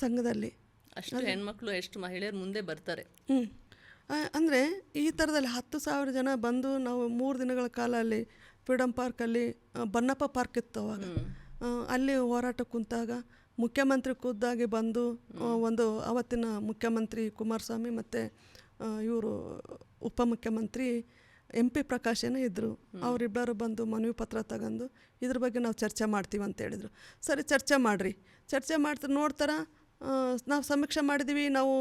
ಸಂಘದಲ್ಲಿ. ಅಷ್ಟು ಹೆಣ್ಮಕ್ಳು ಎಷ್ಟು ಮಹಿಳೆಯರು ಮುಂದೆ ಬರ್ತಾರೆ? ಅಂದರೆ ಈ ಥರದಲ್ಲಿ 10,000 ಜನ ಬಂದು ನಾವು 3 ದಿನಗಳ ಕಾಲ ಅಲ್ಲಿ ಫ್ರೀಡಮ್ ಪಾರ್ಕಲ್ಲಿ ಬನ್ನಪ್ಪ ಪಾರ್ಕ್ ಇತ್ತು ಅವಾಗ, ಅಲ್ಲಿ ಹೋರಾಟ ಕುಂತಾಗ ಮುಖ್ಯಮಂತ್ರಿ ಖುದ್ದಾಗಿ ಬಂದು ಒಂದು ಅವತ್ತಿನ ಮುಖ್ಯಮಂತ್ರಿ ಕುಮಾರಸ್ವಾಮಿ ಮತ್ತು ಇವರು ಉಪಮುಖ್ಯಮಂತ್ರಿ MP ಪ್ರಕಾಶ್ ಏನೋ ಇದ್ದರು, ಅವರಿಬ್ಬರು ಬಂದು ಮನವಿ ಪತ್ರ ತಗೊಂಡು ಇದ್ರ ಬಗ್ಗೆ ನಾವು ಚರ್ಚೆ ಮಾಡ್ತೀವಿ ಅಂತ ಹೇಳಿದರು. ಸರಿ ಚರ್ಚೆ ಮಾಡಿರಿ, ಚರ್ಚೆ ಮಾಡ್ತಾರೆ ನೋಡ್ತಾರೆ ನಾವು ಸಮೀಕ್ಷೆ ಮಾಡಿದ್ದೀವಿ, ನಾವು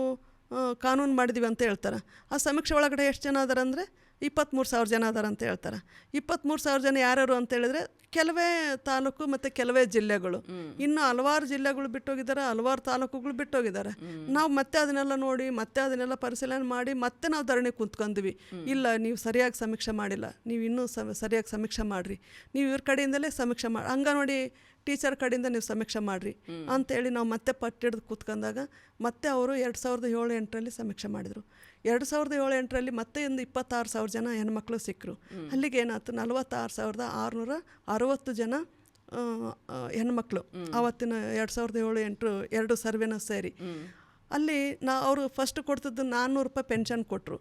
ಕಾನೂನು ಮಾಡಿದ್ದೀವಿ ಅಂತ ಹೇಳ್ತಾರೆ. ಆ ಸಮೀಕ್ಷೆ ಒಳಗಡೆ ಎಷ್ಟು ಜನ ಅದಾರ ಅಂದರೆ 23,000 ಜನ ಅದಾರ ಅಂತ ಹೇಳ್ತಾರೆ. 23,000 ಜನ ಯಾರ್ಯಾರು ಅಂತ ಹೇಳಿದ್ರೆ ಕೆಲವೇ ತಾಲೂಕು ಮತ್ತು ಕೆಲವೇ ಜಿಲ್ಲೆಗಳು, ಇನ್ನು ಹಲವಾರು ಜಿಲ್ಲೆಗಳು ಬಿಟ್ಟೋಗಿದ್ದಾರೆ, ಹಲವಾರು ತಾಲೂಕುಗಳು ಬಿಟ್ಟೋಗಿದ್ದಾರೆ. ನಾವು ಮತ್ತೆ ಅದನ್ನೆಲ್ಲ ನೋಡಿ ಮತ್ತೆ ಅದನ್ನೆಲ್ಲ ಪರಿಶೀಲನೆ ಮಾಡಿ ಮತ್ತೆ ನಾವು ಧರಣಿ ಕುಂತ್ಕೊಂಡ್ವಿ. ಇಲ್ಲ ನೀವು ಸರಿಯಾಗಿ ಸಮೀಕ್ಷೆ ಮಾಡಿಲ್ಲ, ನೀವು ಇನ್ನೂ ಸರಿಯಾಗಿ ಸಮೀಕ್ಷೆ ಮಾಡಿರಿ, ನೀವು ಇವ್ರ ಕಡೆಯಿಂದಲೇ ಸಮೀಕ್ಷೆ ಮಾಡಿ, ಅಂಗನವಾಡಿ ಟೀಚರ್ ಕಡೆಯಿಂದ ನೀವು ಸಮೀಕ್ಷೆ ಮಾಡಿರಿ ಅಂತೇಳಿ ನಾವು ಮತ್ತೆ ಪಟ್ಟಿಡ್ದು ಕೂತ್ಕೊಂಡಾಗ ಮತ್ತೆ ಅವರು 2007-8ರಲ್ಲಿ ಸಮೀಕ್ಷೆ ಮಾಡಿದರು. 2007-8ರಲ್ಲಿ ಮತ್ತೆ ಒಂದು 26,000 ಜನ ಹೆಣ್ಮಕ್ಳು ಸಿಕ್ಕರು. ಅಲ್ಲಿಗೆ ಏನಾಯ್ತು, 46,660 ಜನ ಹೆಣ್ಮಕ್ಳು ಆವತ್ತಿನ 2007-8 ಎರಡು ಸರ್ವೆನ ಸೇರಿ. ಅಲ್ಲಿ ಅವರು ಫಸ್ಟ್ ಕೊಡ್ತಿದ್ದು 400 ರೂಪಾಯಿ ಪೆನ್ಷನ್ ಕೊಟ್ಟರು.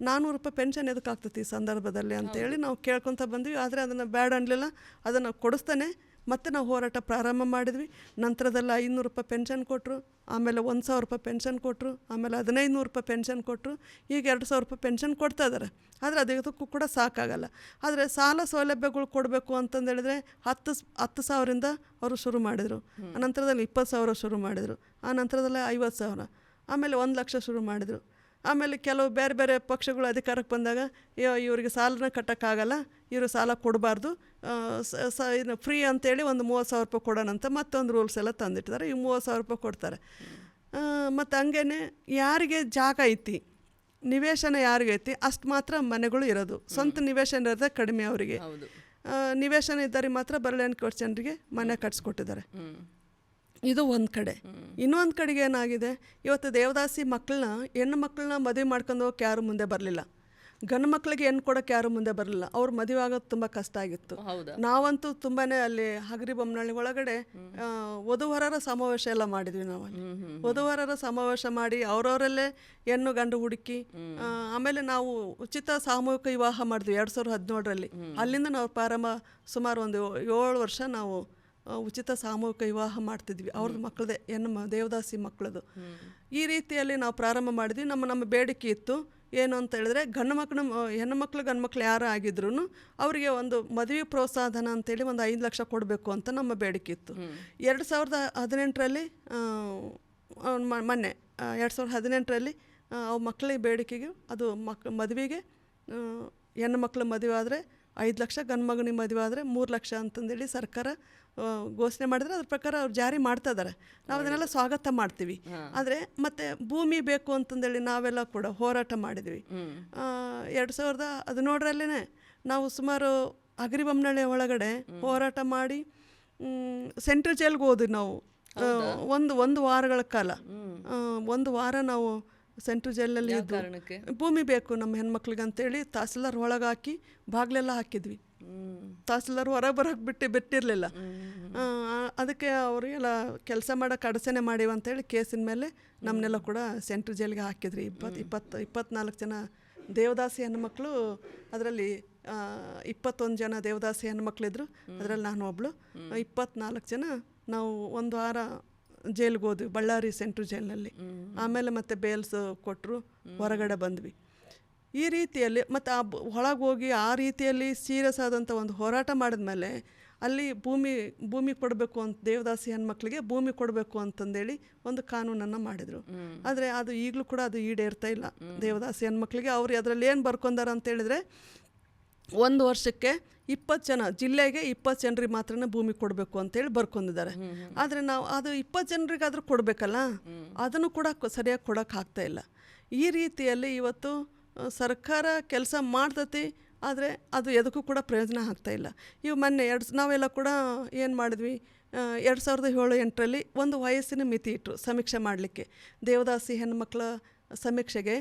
400 ರೂಪಾಯಿ ಪೆನ್ಷನ್ ಎದಕ್ಕೆ ಆಗ್ತೈತಿ ಈ ಸಂದರ್ಭದಲ್ಲಿ ಅಂತೇಳಿ ನಾವು ಕೇಳ್ಕೊತ ಬಂದ್ವಿ. ಆದರೆ ಅದನ್ನು ಬ್ಯಾಡ್ ಅನ್ನಲಿಲ್ಲ, ಅದನ್ನು ಕೊಡಿಸ್ತಾನೆ ಮತ್ತೆ ನಾವು ಹೋರಾಟ ಪ್ರಾರಂಭ ಮಾಡಿದ್ವಿ. ನಂತರದಲ್ಲಿ 500 ರೂಪಾಯಿ ಪೆನ್ಷನ್ ಕೊಟ್ಟರು, ಆಮೇಲೆ 1,000 ರೂಪಾಯಿ ಪೆನ್ಷನ್ ಕೊಟ್ಟರು, ಆಮೇಲೆ 1,500 ರೂಪಾಯಿ ಪೆನ್ಷನ್ ಕೊಟ್ಟರು, ಈಗ 2,000 ರೂಪಾಯಿ ಪೆನ್ಷನ್ ಕೊಡ್ತಾ ಇದ್ದಾರೆ. ಆದರೆ ಅದಕ್ಕೂ ಕೂಡ ಸಾಕಾಗಲ್ಲ. ಆದರೆ ಸಾಲ ಸೌಲಭ್ಯಗಳು ಕೊಡಬೇಕು ಅಂತಂದೇಳಿದ್ರೆ 10,000ರಿಂದ ಅವರು ಶುರು ಮಾಡಿದರು. ಆನಂತರದಲ್ಲಿ 20,000 ಶುರು ಮಾಡಿದರು, ಆ ನಂತರದಲ್ಲಿ 50,000, ಆಮೇಲೆ 1,00,000 ಶುರು ಮಾಡಿದರು. ಆಮೇಲೆ ಕೆಲವು ಬೇರೆ ಬೇರೆ ಪಕ್ಷಗಳು ಅಧಿಕಾರಕ್ಕೆ ಬಂದಾಗ ಇವರಿಗೆ ಸಾಲನ ಕಟ್ಟೋಕ್ಕಾಗಲ್ಲ, ಇವರು ಸಾಲ ಕೊಡಬಾರ್ದು, ಫ್ರೀ ಅಂತೇಳಿ ಒಂದು 30,000 ರೂಪಾಯಿ ಕೊಡೋಣ ಅಂತ ಮತ್ತೊಂದು ರೂಲ್ಸ್ ಎಲ್ಲ ತಂದಿಟ್ಟಿದ್ದಾರೆ. ಈ 30,000 ರೂಪಾಯಿ ಕೊಡ್ತಾರೆ. ಮತ್ತು ಹಂಗೇ ಯಾರಿಗೆ ಜಾಗ ಐತಿ, ನಿವೇಶನ ಯಾರಿಗೈತಿ ಅಷ್ಟು ಮಾತ್ರ ಮನೆಗಳು ಇರೋದು, ಸ್ವಂತ ನಿವೇಶನ ಇರೋದೇ ಕಡಿಮೆ ಅವರಿಗೆ. ನಿವೇಶನ ಇದ್ದವ್ರಿಗೆ ಮಾತ್ರ ಬರಲೇನು ಜನರಿಗೆ ಮನೆ ಕಟ್ಸ್ಕೊಟ್ಟಿದ್ದಾರೆ. ಇದು ಒಂದು ಕಡೆ. ಇನ್ನೊಂದು ಕಡೆಗೆ ಏನಾಗಿದೆ, ಇವತ್ತು ದೇವದಾಸಿ ಮಕ್ಕಳನ್ನ ಹೆಣ್ಣು ಮಕ್ಕಳನ್ನ ಮದುವೆ ಮಾಡ್ಕೊಂಡು ಹೋಗಕ್ಕೆ ಯಾರು ಮುಂದೆ ಬರಲಿಲ್ಲ, ಗಂಡು ಮಕ್ಕಳಿಗೆ ಹೆಣ್ಣು ಕೊಡೋಕ್ಕೆ ಯಾರು ಮುಂದೆ ಬರಲಿಲ್ಲ. ಅವ್ರು ಮದುವೆ ಆಗೋದು ತುಂಬ ಕಷ್ಟ ಆಗಿತ್ತು. ನಾವಂತೂ ತುಂಬಾ ಅಲ್ಲಿ ಹಗರಿಬೊಮ್ಮನಹಳ್ಳಿ ಒಳಗಡೆ ವಧುವರರ ಸಮಾವೇಶ ಎಲ್ಲ ಮಾಡಿದ್ವಿ. ನಾವು ವಧುವರರ ಸಮಾವೇಶ ಮಾಡಿ ಅವರವರಲ್ಲೇ ಹೆಣ್ಣು ಗಂಡು ಹುಡುಕಿ, ಆಮೇಲೆ ನಾವು ಉಚಿತ ಸಾಮೂಹಿಕ ವಿವಾಹ ಮಾಡಿದ್ವಿ 2017ರಲ್ಲಿ. ಅಲ್ಲಿಂದ ನಾವು ಪ್ರಾರಂಭ ಸುಮಾರು ಒಂದು 7 ವರ್ಷ ನಾವು ಉಚಿತ ಸಾಮೂಹಿಕ ವಿವಾಹ ಮಾಡ್ತಿದ್ವಿ, ಅವ್ರದ್ದು ಮಕ್ಕಳದೇ ದೇವದಾಸಿ ಮಕ್ಕಳದು. ಈ ರೀತಿಯಲ್ಲಿ ನಾವು ಪ್ರಾರಂಭ ಮಾಡಿದ್ವಿ. ನಮ್ಮ ಬೇಡಿಕೆ ಇತ್ತು ಏನು ಅಂತ ಹೇಳಿದ್ರೆ, ಹೆಣ್ಣು ಮಕ್ಕಳು ಯಾರು ಆಗಿದ್ರು ಅವರಿಗೆ ಒಂದು ಮದುವೆ ಪ್ರೋತ್ಸಾಹಧನ ಅಂತೇಳಿ ಒಂದು 5 ಲಕ್ಷ ಕೊಡಬೇಕು ಅಂತ ನಮ್ಮ ಬೇಡಿಕೆ ಇತ್ತು. 2018ರಲ್ಲಿ ಮೊನ್ನೆ 2018ರಲ್ಲಿ ಅವು ಮಕ್ಕಳಿಗೆ ಬೇಡಿಕೆಗೆ ಅದು ಮದುವೆಗೆ ಹೆಣ್ಣು ಮಕ್ಕಳು ಮದುವೆ ಆದರೆ 5 ಲಕ್ಷ, ಗಂಡು ಮಗನಿಗೆ ಮದುವೆ ಆದರೆ 3 ಲಕ್ಷ ಅಂತಂದೇಳಿ ಸರ್ಕಾರ ಘೋಷಣೆ ಮಾಡಿದ್ರೆ ಅದ್ರ ಪ್ರಕಾರ ಅವ್ರು ಜಾರಿ ಮಾಡ್ತಾ ಇದ್ದಾರೆ. ನಾವು ಅದನ್ನೆಲ್ಲ ಸ್ವಾಗತ ಮಾಡ್ತೀವಿ. ಆದರೆ ಮತ್ತೆ ಭೂಮಿ ಬೇಕು ಅಂತಂದೇಳಿ ನಾವೆಲ್ಲ ಕೂಡ ಹೋರಾಟ ಮಾಡಿದ್ವಿ. 2017ರಲ್ಲೇ ನಾವು ಸುಮಾರು ಹಗರಿಬೊಮ್ಮನಹಳ್ಳಿ ಒಳಗಡೆ ಹೋರಾಟ ಮಾಡಿ ಸೆಂಟ್ರಲ್ ಜೈಲ್ಗೆ ಹೋದ್ವಿ ನಾವು. ಒಂದು ವಾರಗಳ ಕಾಲ, 1 ವಾರ ನಾವು ಸೆಂಟ್ರಲ್ ಜೈಲಲ್ಲಿ ಇದ್ದು, ಭೂಮಿ ಬೇಕು ನಮ್ಮ ಹೆಣ್ಮಕ್ಳಿಗೆ ಅಂತೇಳಿ ತಹಸೀಲ್ದಾರ್ ಒಳಗೆ ಹಾಕಿ ಬಾಗಿಲೆಲ್ಲ ಹಾಕಿದ್ವಿ. ತಹಸೀಲ್ದಾರ್ ಹೊರಗೆ ಬರೋಕ್ಕೆ ಬಿಟ್ಟಿರಲಿಲ್ಲ. ಅದಕ್ಕೆ ಅವರಿಗೆಲ್ಲ ಕೆಲಸ ಮಾಡೋಕೆ ಅಡಚಣೆ ಮಾಡಿವ ಅಂತೇಳಿ ಕೇಸಿನ ಮೇಲೆ ನಮ್ಮನ್ನೆಲ್ಲ ಕೂಡ ಸೆಂಟ್ರಲ್ ಜೈಲಿಗೆ ಹಾಕಿದ್ರಿ. 24 ಜನ ದೇವದಾಸಿ ಹೆಣ್ಮಕ್ಳು, ಅದರಲ್ಲಿ 21 ಜನ ದೇವದಾಸಿ ಹೆಣ್ಮಕ್ಳಿದ್ರು, ಅದರಲ್ಲಿ ನಾನು ಒಬ್ಳು. 24 ಜನ ನಾವು 1 ವಾರ ಜೈಲಿಗೆ ಹೋದ್ವಿ, ಬಳ್ಳಾರಿ ಸೆಂಟ್ರಲ್ ಜೈಲಿನಲ್ಲಿ. ಆಮೇಲೆ ಮತ್ತೆ ಬೇಲ್ಸ್ ಕೊಟ್ಟರು, ಹೊರಗಡೆ ಬಂದ್ವಿ. ಈ ರೀತಿಯಲ್ಲಿ ಮತ್ತು ಒಳಗೆ ಹೋಗಿ ಆ ರೀತಿಯಲ್ಲಿ ಸೀರಿಯಸ್ ಆದಂಥ ಒಂದು ಹೋರಾಟ ಮಾಡಿದ್ಮೇಲೆ ಅಲ್ಲಿ ಭೂಮಿ ಕೊಡಬೇಕು ಅಂತ, ದೇವದಾಸಿ ಹೆಣ್ಮಕ್ಳಿಗೆ ಭೂಮಿ ಕೊಡಬೇಕು ಅಂತಂದೇಳಿ ಒಂದು ಕಾನೂನನ್ನು ಮಾಡಿದರು. ಆದರೆ ಅದು ಈಗಲೂ ಕೂಡ ಅದು ಈಡೇರ್ತಾ ಇಲ್ಲ ದೇವದಾಸಿ ಹೆಣ್ಮಕ್ಳಿಗೆ. ಅವ್ರು ಅದರಲ್ಲಿ ಏನು ಬರ್ಕೊಂಡಾರ ಅಂತೇಳಿದರೆ, 1 ವರ್ಷಕ್ಕೆ 20 ಜನ, ಜಿಲ್ಲೆಗೆ 20 ಜನರಿಗೆ ಮಾತ್ರ ಭೂಮಿ ಕೊಡಬೇಕು ಅಂತೇಳಿ ಬರ್ಕೊಂಡಿದ್ದಾರೆ. ಆದರೆ ನಾವು ಅದು 20 ಜನರಿಗಾದರೂ ಕೊಡಬೇಕಲ್ಲ, ಅದನ್ನು ಕೂಡ ಸರಿಯಾಗಿ ಕೊಡೋಕೆ ಆಗ್ತಾಯಿಲ್ಲ. ಈ ರೀತಿಯಲ್ಲಿ ಇವತ್ತು ಸರ್ಕಾರ ಕೆಲಸ ಮಾಡ್ತತಿ, ಆದರೆ ಅದು ಎದಕ್ಕೂ ಕೂಡ ಪ್ರಯೋಜನ ಆಗ್ತಾಯಿಲ್ಲ. ಇವು ಮೊನ್ನೆ ನಾವೆಲ್ಲ ಕೂಡ ಏನು ಮಾಡಿದ್ವಿ, 2007-8ರಲ್ಲಿ ಒಂದು ವಯಸ್ಸಿನ ಮಿತಿ ಇಟ್ಟರು ಸಮೀಕ್ಷೆ ಮಾಡಲಿಕ್ಕೆ. ದೇವದಾಸಿ ಹೆಣ್ಮಕ್ಳ ಸಮೀಕ್ಷೆಗೆ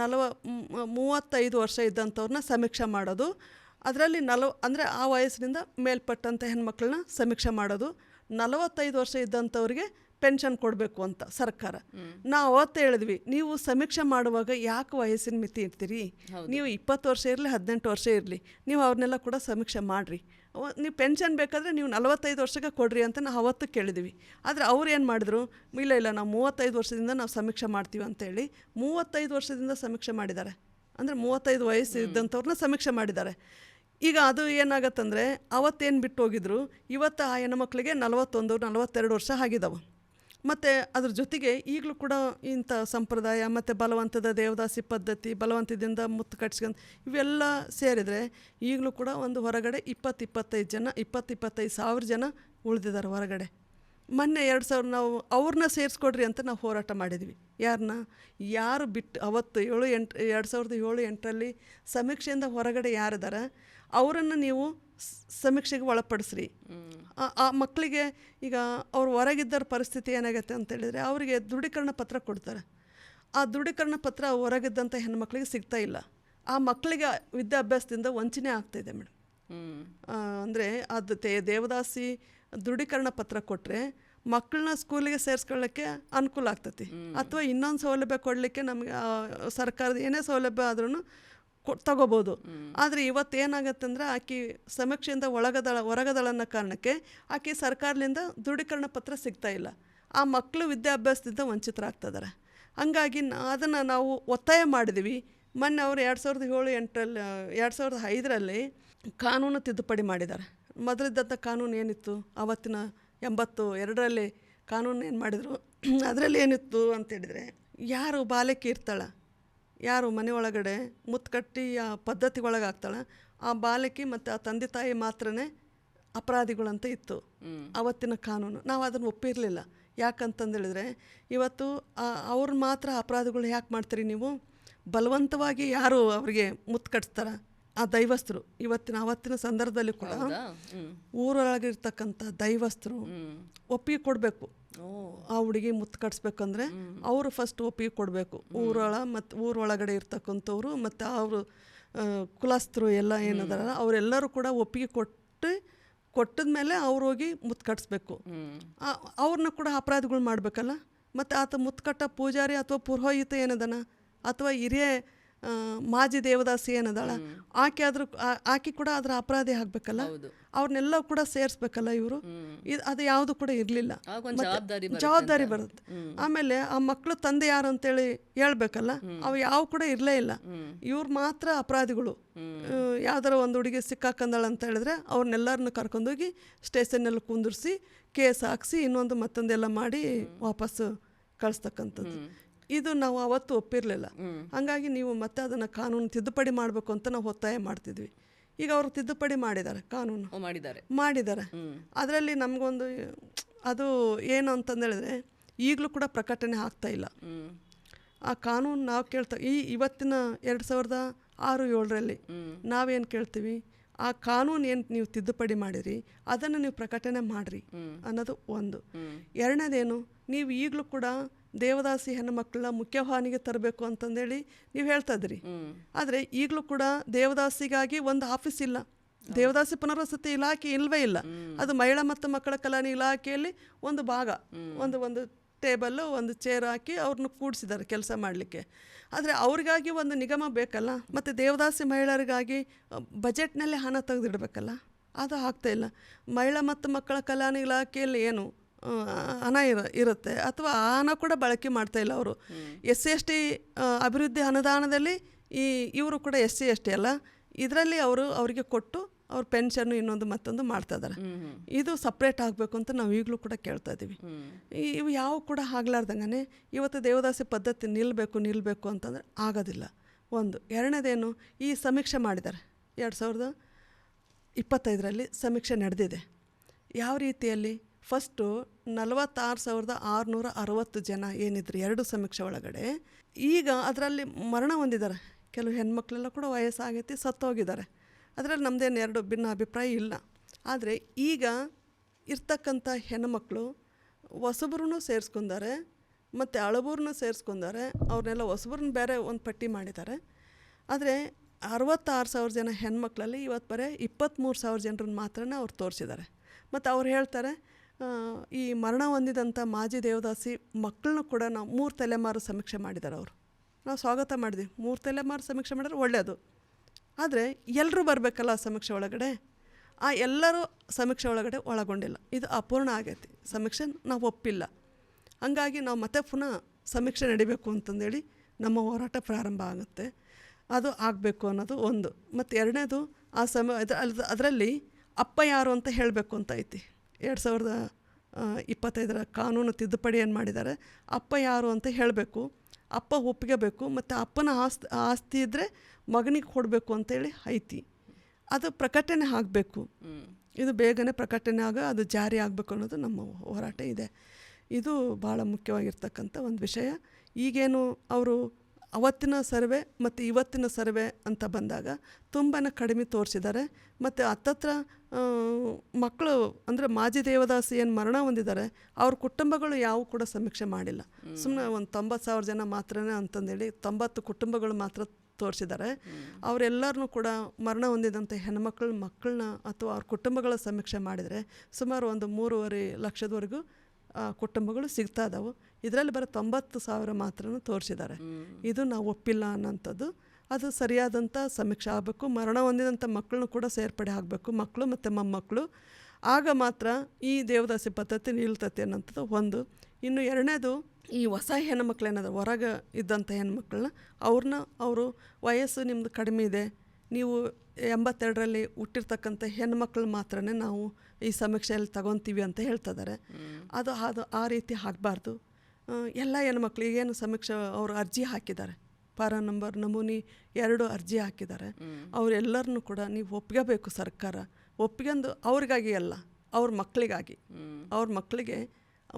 35 ವರ್ಷ ಇದ್ದಂಥವ್ರನ್ನ ಸಮೀಕ್ಷೆ ಮಾಡೋದು. ಅದರಲ್ಲಿ ಅಂದರೆ ಆ ವಯಸ್ಸಿನಿಂದ ಮೇಲ್ಪಟ್ಟಂಥ ಹೆಣ್ಮಕ್ಳನ್ನ ಸಮೀಕ್ಷೆ ಮಾಡೋದು. 45 ವರ್ಷ ಇದ್ದಂಥವ್ರಿಗೆ ಪೆನ್ಷನ್ ಕೊಡಬೇಕು ಅಂತ ಸರ್ಕಾರ. ನಾವು ಅವತ್ತು ಹೇಳಿದ್ವಿ, ನೀವು ಸಮೀಕ್ಷೆ ಮಾಡುವಾಗ ಯಾಕೆ ವಯಸ್ಸಿನ ಮಿತಿ ಇರ್ತೀರಿ? ನೀವು 20 ವರ್ಷ ಇರಲಿ 18 ವರ್ಷ ಇರಲಿ, ನೀವು ಅವ್ರನ್ನೆಲ್ಲ ಕೂಡ ಸಮೀಕ್ಷೆ ಮಾಡಿರಿ. ನೀವು ಪೆನ್ಷನ್ ಬೇಕಾದರೆ ನೀವು 45 ವರ್ಷಕ್ಕೆ ಕೊಡ್ರಿ ಅಂತ ನಾವು ಅವತ್ತು ಕೇಳಿದ್ವಿ. ಆದರೆ ಅವ್ರು ಏನು ಮಾಡಿದ್ರು, ಇಲ್ಲ ನಾವು 35 ವರ್ಷದಿಂದ ನಾವು ಸಮೀಕ್ಷೆ ಮಾಡ್ತೀವಿ ಅಂತೇಳಿ 35 ವರ್ಷದಿಂದ ಸಮೀಕ್ಷೆ ಮಾಡಿದ್ದಾರೆ. ಅಂದರೆ 35 ವಯಸ್ಸು ಇದ್ದಂಥವ್ರನ್ನ ಸಮೀಕ್ಷೆ ಮಾಡಿದ್ದಾರೆ. ಈಗ ಅದು ಏನಾಗತ್ತಂದರೆ ಅವತ್ತೇನು ಬಿಟ್ಟು ಹೋಗಿದ್ರು, ಇವತ್ತು ಆ ಹೆಣ್ಮಕ್ಳಿಗೆ 41-42 ವರ್ಷ ಆಗಿದ್ದಾವೆ. ಮತ್ತು ಅದ್ರ ಜೊತೆಗೆ ಈಗಲೂ ಕೂಡ ಇಂಥ ಸಂಪ್ರದಾಯ ಮತ್ತು ಬಲವಂತದ ದೇವದಾಸಿ ಪದ್ಧತಿ, ಬಲವಂತದಿಂದ ಮುತ್ತು ಕಟ್ಸ್ಕೊಂಡು ಇವೆಲ್ಲ ಸೇರಿದರೆ ಈಗಲೂ ಕೂಡ ಒಂದು ಹೊರಗಡೆ 20-25 ಸಾವಿರ ಜನ ಉಳಿದಿದ್ದಾರೆ ಹೊರಗಡೆ. ಮೊನ್ನೆ 2000 ನಾವು ಅವ್ರನ್ನ ಸೇರಿಸ್ಕೊಡ್ರಿ ಅಂತ ನಾವು ಹೋರಾಟ ಮಾಡಿದ್ವಿ. ಯಾರು ಬಿಟ್ಟು ಅವತ್ತು 2007-8ರಲ್ಲಿ ಸಮೀಕ್ಷೆಯಿಂದ ಹೊರಗಡೆ ಯಾರಿದ್ದಾರೆ ಅವರನ್ನು ನೀವು ಸಮೀಕ್ಷೆಗೆ ಒಳಪಡಿಸ್ರಿ. ಆ ಮಕ್ಕಳಿಗೆ ಈಗ ಅವ್ರು ಹೊರಗಿದ್ದರ ಪರಿಸ್ಥಿತಿ ಏನಾಗುತ್ತೆ ಅಂತೇಳಿದರೆ ಅವರಿಗೆ ದೃಢೀಕರಣ ಪತ್ರ ಕೊಡ್ತಾರೆ. ಆ ದೃಢೀಕರಣ ಪತ್ರ ಹೊರಗಿದ್ದಂಥ ಹೆಣ್ಮಕ್ಳಿಗೆ ಸಿಗ್ತಾ ಇಲ್ಲ. ಆ ಮಕ್ಕಳಿಗೆ ವಿದ್ಯಾಭ್ಯಾಸದಿಂದ ವಂಚನೆ ಆಗ್ತಾಯಿದೆ ಮೇಡಮ್. ಅಂದರೆ ಅದು ದೇವದಾಸಿ ದೃಢೀಕರಣ ಪತ್ರ ಕೊಟ್ಟರೆ ಮಕ್ಕಳನ್ನ ಸ್ಕೂಲಿಗೆ ಸೇರಿಸ್ಕೊಳ್ಳೋಕ್ಕೆ ಅನುಕೂಲ ಆಗ್ತೈತಿ. ಅಥವಾ ಇನ್ನೊಂದು ಸೌಲಭ್ಯ ಕೊಡಲಿಕ್ಕೆ ನಮಗೆ ಸರ್ಕಾರದ ಏನೇ ಸೌಲಭ್ಯ ಆದ್ರೂ ತಗೋಬೋದು. ಆದರೆ ಇವತ್ತೇನಾಗತ್ತಂದ್ರೆ ಆಕೆ ಸಮೀಕ್ಷೆಯಿಂದ ಹೊರಗದಳ ಅನ್ನೋ ಕಾರಣಕ್ಕೆ ಆಕೆ ಸರ್ಕಾರದಿಂದ ದೃಢೀಕರಣ ಪತ್ರ ಸಿಗ್ತಾ ಇಲ್ಲ. ಆ ಮಕ್ಕಳು ವಿದ್ಯಾಭ್ಯಾಸದಿಂದ ವಂಚಿತರಾಗ್ತಿದ್ದಾರೆ. ಹಂಗಾಗಿ ಅದನ್ನು ನಾವು ಒತ್ತಾಯ ಮಾಡಿದ್ವಿ. ಮೊನ್ನೆ ಅವರು 2005ರಲ್ಲಿ ಕಾನೂನು ತಿದ್ದುಪಡಿ ಮಾಡಿದ್ದಾರೆ. ಮೊದಲಿದ್ದಂಥ ಕಾನೂನು ಏನಿತ್ತು ಅವತ್ತಿನ 82ರಲ್ಲಿ ಕಾನೂನು ಏನು ಮಾಡಿದರು, ಅದರಲ್ಲಿ ಏನಿತ್ತು ಅಂತೇಳಿದರೆ, ಯಾರು ಬಾಲಕಿ ಇರ್ತಾಳೆ, ಯಾರು ಮನೆ ಒಳಗಡೆ ಮುತ್ಕಟ್ಟಿ ಆ ಪದ್ಧತಿ ಒಳಗೆ ಆಗ್ತಾಳೆ, ಆ ಬಾಲಕಿ ಮತ್ತು ಆ ತಂದೆ ತಾಯಿ ಮಾತ್ರನೇ ಅಪರಾಧಿಗಳಂತ ಇತ್ತು ಅವತ್ತಿನ ಕಾನೂನು. ನಾವು ಅದನ್ನು ಒಪ್ಪಿರಲಿಲ್ಲ. ಯಾಕಂತಂದೇಳಿದರೆ ಇವತ್ತು ಅವ್ರು ಮಾತ್ರ ಅಪರಾಧಿಗಳು ಯಾಕೆ ಮಾಡ್ತೀರಿ ನೀವು? ಬಲವಂತವಾಗಿ ಯಾರು ಅವರಿಗೆ ಮುತ್ತು ಕಟ್ಸ್ತಾರೆ ಆ ದೈವಸ್ಥರು. ಅವತ್ತಿನ ಸಂದರ್ಭದಲ್ಲಿ ಕೂಡ ಊರೊಳಗಿರ್ತಕ್ಕಂಥ ದೈವಸ್ಥರು ಒಪ್ಪಿಗೆ ಕೊಡಬೇಕು. ಆ ಹುಡುಗಿ ಮುತ್ತು ಕಟ್ಸ್ಬೇಕಂದ್ರೆ ಅವರು ಫಸ್ಟ್ ಒಪ್ಪಿಗೆ ಕೊಡಬೇಕು. ಊರೊಳಗಡೆ ಇರ್ತಕ್ಕಂಥವ್ರು ಮತ್ತು ಅವರು ಕುಲಸ್ಥರು ಎಲ್ಲ ಏನದಾರ ಅವರೆಲ್ಲರೂ ಕೂಡ ಒಪ್ಪಿಗೆ ಕೊಟ್ಟಿದ ಮೇಲೆ ಅವ್ರು ಹೋಗಿ ಮುತ್ತು ಕಟ್ಸ್ಬೇಕು. ಅವ್ರನ್ನ ಕೂಡ ಅಪರಾಧಿಗಳು ಮಾಡಬೇಕಲ್ಲ. ಮತ್ತು ಆತ ಮುತ್ಕಟ್ಟ ಪೂಜಾರಿ ಅಥವಾ ಪುರೋಹಿತ ಏನದನ ಅಥವಾ ಹಿರಿಯ ಮಾಜಿ ದೇವದಾಸಿ ಏನದಾಳ ಆಕೆ ಕೂಡ ಅದರ ಅಪರಾಧಿ ಆಗಬೇಕಲ್ಲ. ಅವ್ರನ್ನೆಲ್ಲ ಕೂಡ ಸೇರಿಸ್ಬೇಕಲ್ಲ ಇವರು. ಅದು ಯಾವುದು ಕೂಡ ಇರಲಿಲ್ಲ. ಜವಾಬ್ದಾರಿ ಬರುತ್ತೆ. ಆಮೇಲೆ ಆ ಮಕ್ಕಳು ತಂದೆ ಯಾರು ಅಂತೇಳಿ ಹೇಳ್ಬೇಕಲ್ಲ, ಅವು ಯಾವ ಕೂಡ ಇರಲೇ ಇಲ್ಲ. ಇವ್ರು ಮಾತ್ರ ಅಪರಾಧಿಗಳು. ಯಾವ್ದಾರ ಒಂದು ಹುಡುಗಿ ಸಿಕ್ಕಾಕಂದಳ ಅಂತ ಹೇಳಿದ್ರೆ ಅವ್ರನ್ನೆಲ್ಲರನ್ನು ಕರ್ಕೊಂಡೋಗಿ ಸ್ಟೇಷನ್ನಲ್ಲಿ ಕುಂದಿರಿಸಿ ಕೇಸ್ ಹಾಕ್ಸಿ ಮತ್ತೊಂದೆಲ್ಲ ಮಾಡಿ ವಾಪಸ್ಸು ಕಳಿಸ್ತಕ್ಕಂಥದ್ದು. ಇದು ನಾವು ಅವತ್ತು ಒಪ್ಪಿರಲಿಲ್ಲ. ಹಾಗಾಗಿ ನೀವು ಮತ್ತೆ ಅದನ್ನು ಕಾನೂನು ತಿದ್ದುಪಡಿ ಮಾಡಬೇಕು ಅಂತ ನಾವು ಒತ್ತಾಯ ಮಾಡ್ತಿದ್ವಿ. ಈಗ ಅವರು ತಿದ್ದುಪಡಿ ಮಾಡಿದ್ದಾರೆ, ಕಾನೂನು ಮಾಡಿದ್ದಾರೆ. ಅದರಲ್ಲಿ ನಮಗೊಂದು ಅದು ಏನು ಅಂತಂದೇಳಿದ್ರೆ ಈಗಲೂ ಕೂಡ ಪ್ರಕಟಣೆ ಆಗ್ತಾ ಇಲ್ಲ ಆ ಕಾನೂನು. ನಾವು ಇವತ್ತಿನ 2006-7ರಲ್ಲಿ ನಾವೇನು ಕೇಳ್ತೀವಿ, ಆ ಕಾನೂನು ಏನು ನೀವು ತಿದ್ದುಪಡಿ ಮಾಡಿರಿ ಅದನ್ನು ನೀವು ಪ್ರಕಟಣೆ ಮಾಡಿರಿ ಅನ್ನೋದು ಒಂದು. ಎರಡನೇದೇನು, ನೀವು ಈಗಲೂ ಕೂಡ ದೇವದಾಸಿ ಹೆಣ್ಣುಮಕ್ಕಳನ್ನ ಮುಖ್ಯವಾಹಿನಿಗೆ ತರಬೇಕು ಅಂತಂದೇಳಿ ನೀವು ಹೇಳ್ತಾ ಇದ್ರಿ. ಆದರೆ ಈಗಲೂ ಕೂಡ ದೇವದಾಸಿಗಾಗಿ ಒಂದು ಆಫೀಸ್ ಇಲ್ಲ. ದೇವದಾಸಿ ಪುನರ್ವಸತಿ ಇಲಾಖೆ ಇಲ್ಲವೇ ಇಲ್ಲ. ಅದು ಮಹಿಳಾ ಮತ್ತು ಮಕ್ಕಳ ಕಲ್ಯಾಣ ಇಲಾಖೆಯಲ್ಲಿ ಒಂದು ಭಾಗ, ಒಂದು ಟೇಬಲ್ಲು ಒಂದು ಚೇರ್ ಹಾಕಿ ಅವ್ರನ್ನ ಕೂಡಿಸಿದ್ದಾರೆ ಕೆಲಸ ಮಾಡಲಿಕ್ಕೆ. ಆದರೆ ಅವ್ರಿಗಾಗಿ ಒಂದು ನಿಗಮ ಬೇಕಲ್ಲ. ಮತ್ತು ದೇವದಾಸಿ ಮಹಿಳೆಯರಿಗಾಗಿ ಬಜೆಟ್ನಲ್ಲಿ ಹಣ ತೆಗೆದಿಡಬೇಕಲ್ಲ, ಅದು ಆಗ್ತಾಯಿಲ್ಲ. ಮಹಿಳಾ ಮತ್ತು ಮಕ್ಕಳ ಕಲ್ಯಾಣ ಇಲಾಖೆಯಲ್ಲಿ ಏನು ಹಣ ಇರುತ್ತೆ ಅಥವಾ ಆ ಹಣ ಕೂಡ ಬಳಕೆ ಮಾಡ್ತಾಯಿಲ್ಲ ಅವರು. SC/ST ಅಭಿವೃದ್ಧಿ ಅನುದಾನದಲ್ಲಿ ಇವರು ಕೂಡ SC/ST ಅಲ್ಲ, ಇದರಲ್ಲಿ ಅವರಿಗೆ ಕೊಟ್ಟು ಅವ್ರ ಪೆನ್ಷನ್ನು ಮತ್ತೊಂದು ಮಾಡ್ತಾ ಇದ್ದಾರೆ. ಇದು ಸಪ್ರೇಟ್ ಆಗಬೇಕು ಅಂತ ನಾವು ಈಗಲೂ ಕೂಡ ಕೇಳ್ತಾ ಇದ್ದೀವಿ. ಇವು ಯಾವ ಕೂಡ ಆಗ್ಲಾರ್ದಂಗೆ ಇವತ್ತು ದೇವದಾಸಿ ಪದ್ಧತಿ ನಿಲ್ಲಬೇಕು ಅಂತಂದರೆ ಆಗೋದಿಲ್ಲ. ಒಂದು. ಎರಡನೇದೇನು, ಈ ಸಮೀಕ್ಷೆ ಮಾಡಿದ್ದಾರೆ 2025ರಲ್ಲಿ ಸಮೀಕ್ಷೆ ನಡೆದಿದೆ. ಯಾವ ರೀತಿಯಲ್ಲಿ? ಫಸ್ಟು 46,660 ಜನ ಏನಿದ್ರು 2 ಸಮೀಕ್ಷೆ ಒಳಗಡೆ. ಈಗ ಅದರಲ್ಲಿ ಮರಣ ಹೊಂದಿದ್ದಾರೆ. ಕೆಲವು ಹೆಣ್ಮಕ್ಳೆಲ್ಲ ಕೂಡ ವಯಸ್ಸಾಗೈತಿ, ಸತ್ತೋಗಿದ್ದಾರೆ. ಅದರಲ್ಲಿ ನಮ್ಮದೇನು ಎರಡು ಭಿನ್ನ ಅಭಿಪ್ರಾಯ ಇಲ್ಲ. ಆದರೆ ಈಗ ಇರ್ತಕ್ಕಂಥ ಹೆಣ್ಣುಮಕ್ಕಳು ಹೊಸಬ್ರೂ ಸೇರಿಸ್ಕೊಂಡಾರೆ ಮತ್ತು ಹಳಬರನ್ನೂ ಸೇರಿಸ್ಕೊಂಡಾರೆ. ಅವ್ರನ್ನೆಲ್ಲ ಹೊಸಬ್ರನ್ನ ಬೇರೆ ಒಂದು ಪಟ್ಟಿ ಮಾಡಿದ್ದಾರೆ. ಆದರೆ 66,000 ಜನ ಹೆಣ್ಮಕ್ಳಲ್ಲಿ ಇವತ್ತು ಬರೀ 23,000 ಜನರನ್ನ ಮಾತ್ರ ಅವ್ರು ತೋರಿಸಿದ್ದಾರೆ. ಮತ್ತು ಅವ್ರು ಹೇಳ್ತಾರೆ, ಈ ಮರಣ ಹೊಂದಿದಂಥ ಮಾಜಿ ದೇವದಾಸಿ ಮಕ್ಕಳನ್ನೂ ಕೂಡ ನಾವು 3 ತಲೆಮಾರು ಸಮೀಕ್ಷೆ ಮಾಡಿದ್ದಾರೆ. ನಾವು ಸ್ವಾಗತ ಮಾಡಿದ್ವಿ. 3 ತಲೆಮಾರು ಸಮೀಕ್ಷೆ ಮಾಡಿದ್ರೆ ಒಳ್ಳೆಯದು. ಆದರೆ ಎಲ್ಲರೂ ಬರಬೇಕಲ್ಲ ಆ ಸಮೀಕ್ಷೆ ಒಳಗಡೆ. ಆ ಎಲ್ಲರೂ ಸಮೀಕ್ಷೆ ಒಳಗಡೆ ಒಳಗೊಂಡಿಲ್ಲ. ಇದು ಅಪೂರ್ಣ ಆಗೈತಿ. ಸಮೀಕ್ಷೆ ನಾವು ಒಪ್ಪಿಲ್ಲ. ಹಂಗಾಗಿ ನಾವು ಮತ್ತೆ ಪುನಃ ಸಮೀಕ್ಷೆ ನಡಿಬೇಕು ಅಂತಂದೇಳಿ ನಮ್ಮ ಹೋರಾಟ ಪ್ರಾರಂಭ ಆಗುತ್ತೆ. ಅದು ಆಗಬೇಕು ಅನ್ನೋದು ಒಂದು. ಮತ್ತು ಎರಡನೇದು ಆ ಅದರಲ್ಲಿ ಅಪ್ಪ ಯಾರು ಅಂತ ಹೇಳಬೇಕು ಅಂತ ಐತಿ. 2025 ಕಾನೂನು ತಿದ್ದುಪಡಿ ಏನು ಮಾಡಿದ್ದಾರೆ, ಅಪ್ಪ ಯಾರು ಅಂತ ಹೇಳಬೇಕು, ಅಪ್ಪ ಒಪ್ಪಿಗೆಬೇಕು, ಮತ್ತು ಅಪ್ಪನ ಆಸ್ತಿ ಇದ್ದರೆ ಮಗನಿಗೆ ಕೊಡಬೇಕು ಅಂತೇಳಿ ಐತಿ. ಅದು ಪ್ರಕಟಣೆ ಆಗಬೇಕು. ಇದು ಬೇಗನೆ ಪ್ರಕಟಣೆ ಅದು ಜಾರಿ ಆಗಬೇಕು ಅನ್ನೋದು ನಮ್ಮ ಹೋರಾಟ ಇದೆ. ಇದು ಭಾಳ ಮುಖ್ಯವಾಗಿರ್ತಕ್ಕಂಥ ಒಂದು ವಿಷಯ. ಈಗೇನು ಅವರು ಅವತ್ತಿನ ಸರ್ವೆ ಮತ್ತು ಇವತ್ತಿನ ಸರ್ವೆ ಅಂತ ಬಂದಾಗ ತುಂಬಾ ಕಡಿಮೆ ತೋರಿಸಿದ್ದಾರೆ. ಮತ್ತು ಹತ್ತತ್ರ ಮಕ್ಕಳು ಅಂದರೆ ಮಾಜಿ ದೇವದಾಸಿ ಏನು ಮರಣ ಹೊಂದಿದ್ದಾರೆ ಅವ್ರ ಕುಟುಂಬಗಳು ಯಾವ ಕೂಡ ಸಮೀಕ್ಷೆ ಮಾಡಿಲ್ಲ. ಸುಮ್ಮನೆ ಒಂದು 90,000 ಜನ ಮಾತ್ರನೇ ಅಂತಂದೇಳಿ 90 ಕುಟುಂಬಗಳು ಮಾತ್ರ ತೋರಿಸಿದ್ದಾರೆ. ಅವರೆಲ್ಲರನ್ನೂ ಕೂಡ ಮರಣ ಹೊಂದಿದಂಥ ಮಕ್ಕಳನ್ನ ಅಥವಾ ಅವ್ರ ಕುಟುಂಬಗಳ ಸಮೀಕ್ಷೆ ಮಾಡಿದರೆ ಸುಮಾರು ಒಂದು 3.5 ಲಕ್ಷದವರೆಗೂ ಕುಟುಂಬಗಳು ಸಿಗ್ತಾ ಇದ್ದಾವೆ. ಇದರಲ್ಲಿ ಬರೋ 90,000 ಮಾತ್ರ ತೋರಿಸಿದ್ದಾರೆ. ಇದು ನಾವು ಒಪ್ಪಿಲ್ಲ ಅನ್ನೋಂಥದ್ದು. ಅದು ಸರಿಯಾದಂಥ ಸಮೀಕ್ಷೆ ಆಗಬೇಕು. ಮರಣ ಹೊಂದಿದಂಥ ಮಕ್ಕಳನ್ನು ಕೂಡ ಸೇರ್ಪಡೆ ಆಗಬೇಕು, ಮಕ್ಕಳು ಮತ್ತು ಮೊಮ್ಮಕ್ಕಳು. ಆಗ ಮಾತ್ರ ಈ ದೇವದಾಸಿ ಪದ್ಧತಿ ನಿಲ್ತತೆ ಅನ್ನೋಂಥದ್ದು ಒಂದು. ಇನ್ನು ಎರಡನೇದು, ಈ ಹೊಸ ಹೆಣ್ಮಕ್ಳು ಏನಾದ್ರು ಹೊರಗೆ ಇದ್ದಂಥ ಹೆಣ್ಮಕ್ಳನ್ನ ಅವರು ವಯಸ್ಸು ನಿಮ್ಮದು ಕಡಿಮೆ ಇದೆ, ನೀವು 82ರಲ್ಲಿ ಹುಟ್ಟಿರ್ತಕ್ಕಂಥ ಹೆಣ್ಮಕ್ಳು ಮಾತ್ರ ನಾವು ಈ ಸಮೀಕ್ಷೆಯಲ್ಲಿ ತಗೊತೀವಿ ಅಂತ ಹೇಳ್ತಿದ್ದಾರೆ. ಅದು ಆ ರೀತಿ ಆಗಬಾರ್ದು. ಎಲ್ಲ ಹೆಣ್ಮಕ್ಳು ಈಗೇನು ಸಮೀಕ್ಷೆ ಅವರು ಅರ್ಜಿ ಹಾಕಿದ್ದಾರೆ, ಪಾರ ನಂಬರ್ ನಮೂನಿ 2 ಅರ್ಜಿ ಹಾಕಿದ್ದಾರೆ. ಅವರೆಲ್ಲರನ್ನೂ ಕೂಡ ನೀವು ಒಪ್ಕೋಬೇಕು. ಸರ್ಕಾರ ಒಪ್ಕೊಂಡು ಅವ್ರಿಗಾಗಿ ಅಲ್ಲ, ಅವ್ರ ಮಕ್ಕಳಿಗೆ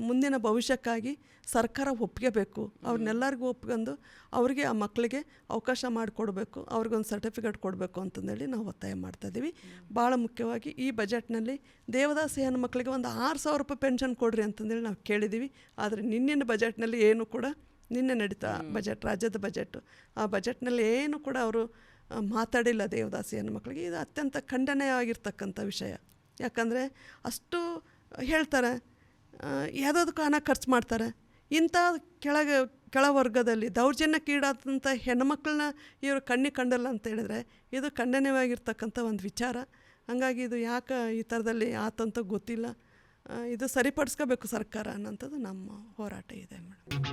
ಮುಂದಿನ ಭವಿಷ್ಯಕ್ಕಾಗಿ ಸರ್ಕಾರ ಒಪ್ಕೋಬೇಕು. ಅವ್ರನ್ನೆಲ್ಲರಿಗೂ ಒಪ್ಕೊಂಡು ಅವ್ರಿಗೆ ಆ ಮಕ್ಕಳಿಗೆ ಅವಕಾಶ ಮಾಡಿಕೊಡ್ಬೇಕು, ಅವ್ರಿಗೊಂದು ಸರ್ಟಿಫಿಕೇಟ್ ಕೊಡಬೇಕು ಅಂತಂದೇಳಿ ನಾವು ಒತ್ತಾಯ ಮಾಡ್ತಾಯಿದ್ದೀವಿ. ಭಾಳ ಮುಖ್ಯವಾಗಿ ಈ ಬಜೆಟ್ನಲ್ಲಿ ದೇವದಾಸಿ ಹೆಣ್ಮಕ್ಳಿಗೆ ಒಂದು 6,000 ರೂಪಾಯಿ ಪೆನ್ಷನ್ ಕೊಡ್ರಿ ಅಂತಂದೇಳಿ ನಾವು ಕೇಳಿದ್ದೀವಿ. ಆದರೆ ನಿನ್ನಿನ ಬಜೆಟ್ನಲ್ಲಿ ಏನು ಕೂಡ ನಿನ್ನೆ ನಡೀತಾ ಬಜೆಟ್, ರಾಜ್ಯದ ಬಜೆಟ್, ಆ ಬಜೆಟ್ನಲ್ಲಿ ಏನು ಕೂಡ ಅವರು ಮಾತಾಡಿಲ್ಲ ದೇವದಾಸಿ ಹೆಣ್ಮಕ್ಳಿಗೆ. ಇದು ಅತ್ಯಂತ ಖಂಡನೀಯವಾಗಿರ್ತಕ್ಕಂಥ ವಿಷಯ. ಯಾಕಂದರೆ ಅಷ್ಟು ಹೇಳ್ತಾರೆ, ಯಾವುದಕ್ಕೂ ಹಣ ಖರ್ಚು ಮಾಡ್ತಾರೆ. ಇಂಥ ಕೆಳವರ್ಗದಲ್ಲಿ ದೌರ್ಜನ್ಯಕ್ಕೀಡಾದಂಥ ಹೆಣ್ಮಕ್ಳನ್ನ ಇವರು ಕಂಡಲ್ಲ ಅಂತ ಹೇಳಿದ್ರೆ ಇದು ಖಂಡನೀಯವಾಗಿರ್ತಕ್ಕಂಥ ಒಂದು ವಿಚಾರ. ಹಾಗಾಗಿ ಇದು ಯಾಕೆ ಈ ಥರದಲ್ಲಿ ಆತಂತ ಗೊತ್ತಿಲ್ಲ. ಇದು ಸರಿಪಡಿಸ್ಕೋಬೇಕು ಸರ್ಕಾರ ಅನ್ನೋಂಥದ್ದು ನಮ್ಮ ಹೋರಾಟ ಇದೆ ಮೇಡಮ್.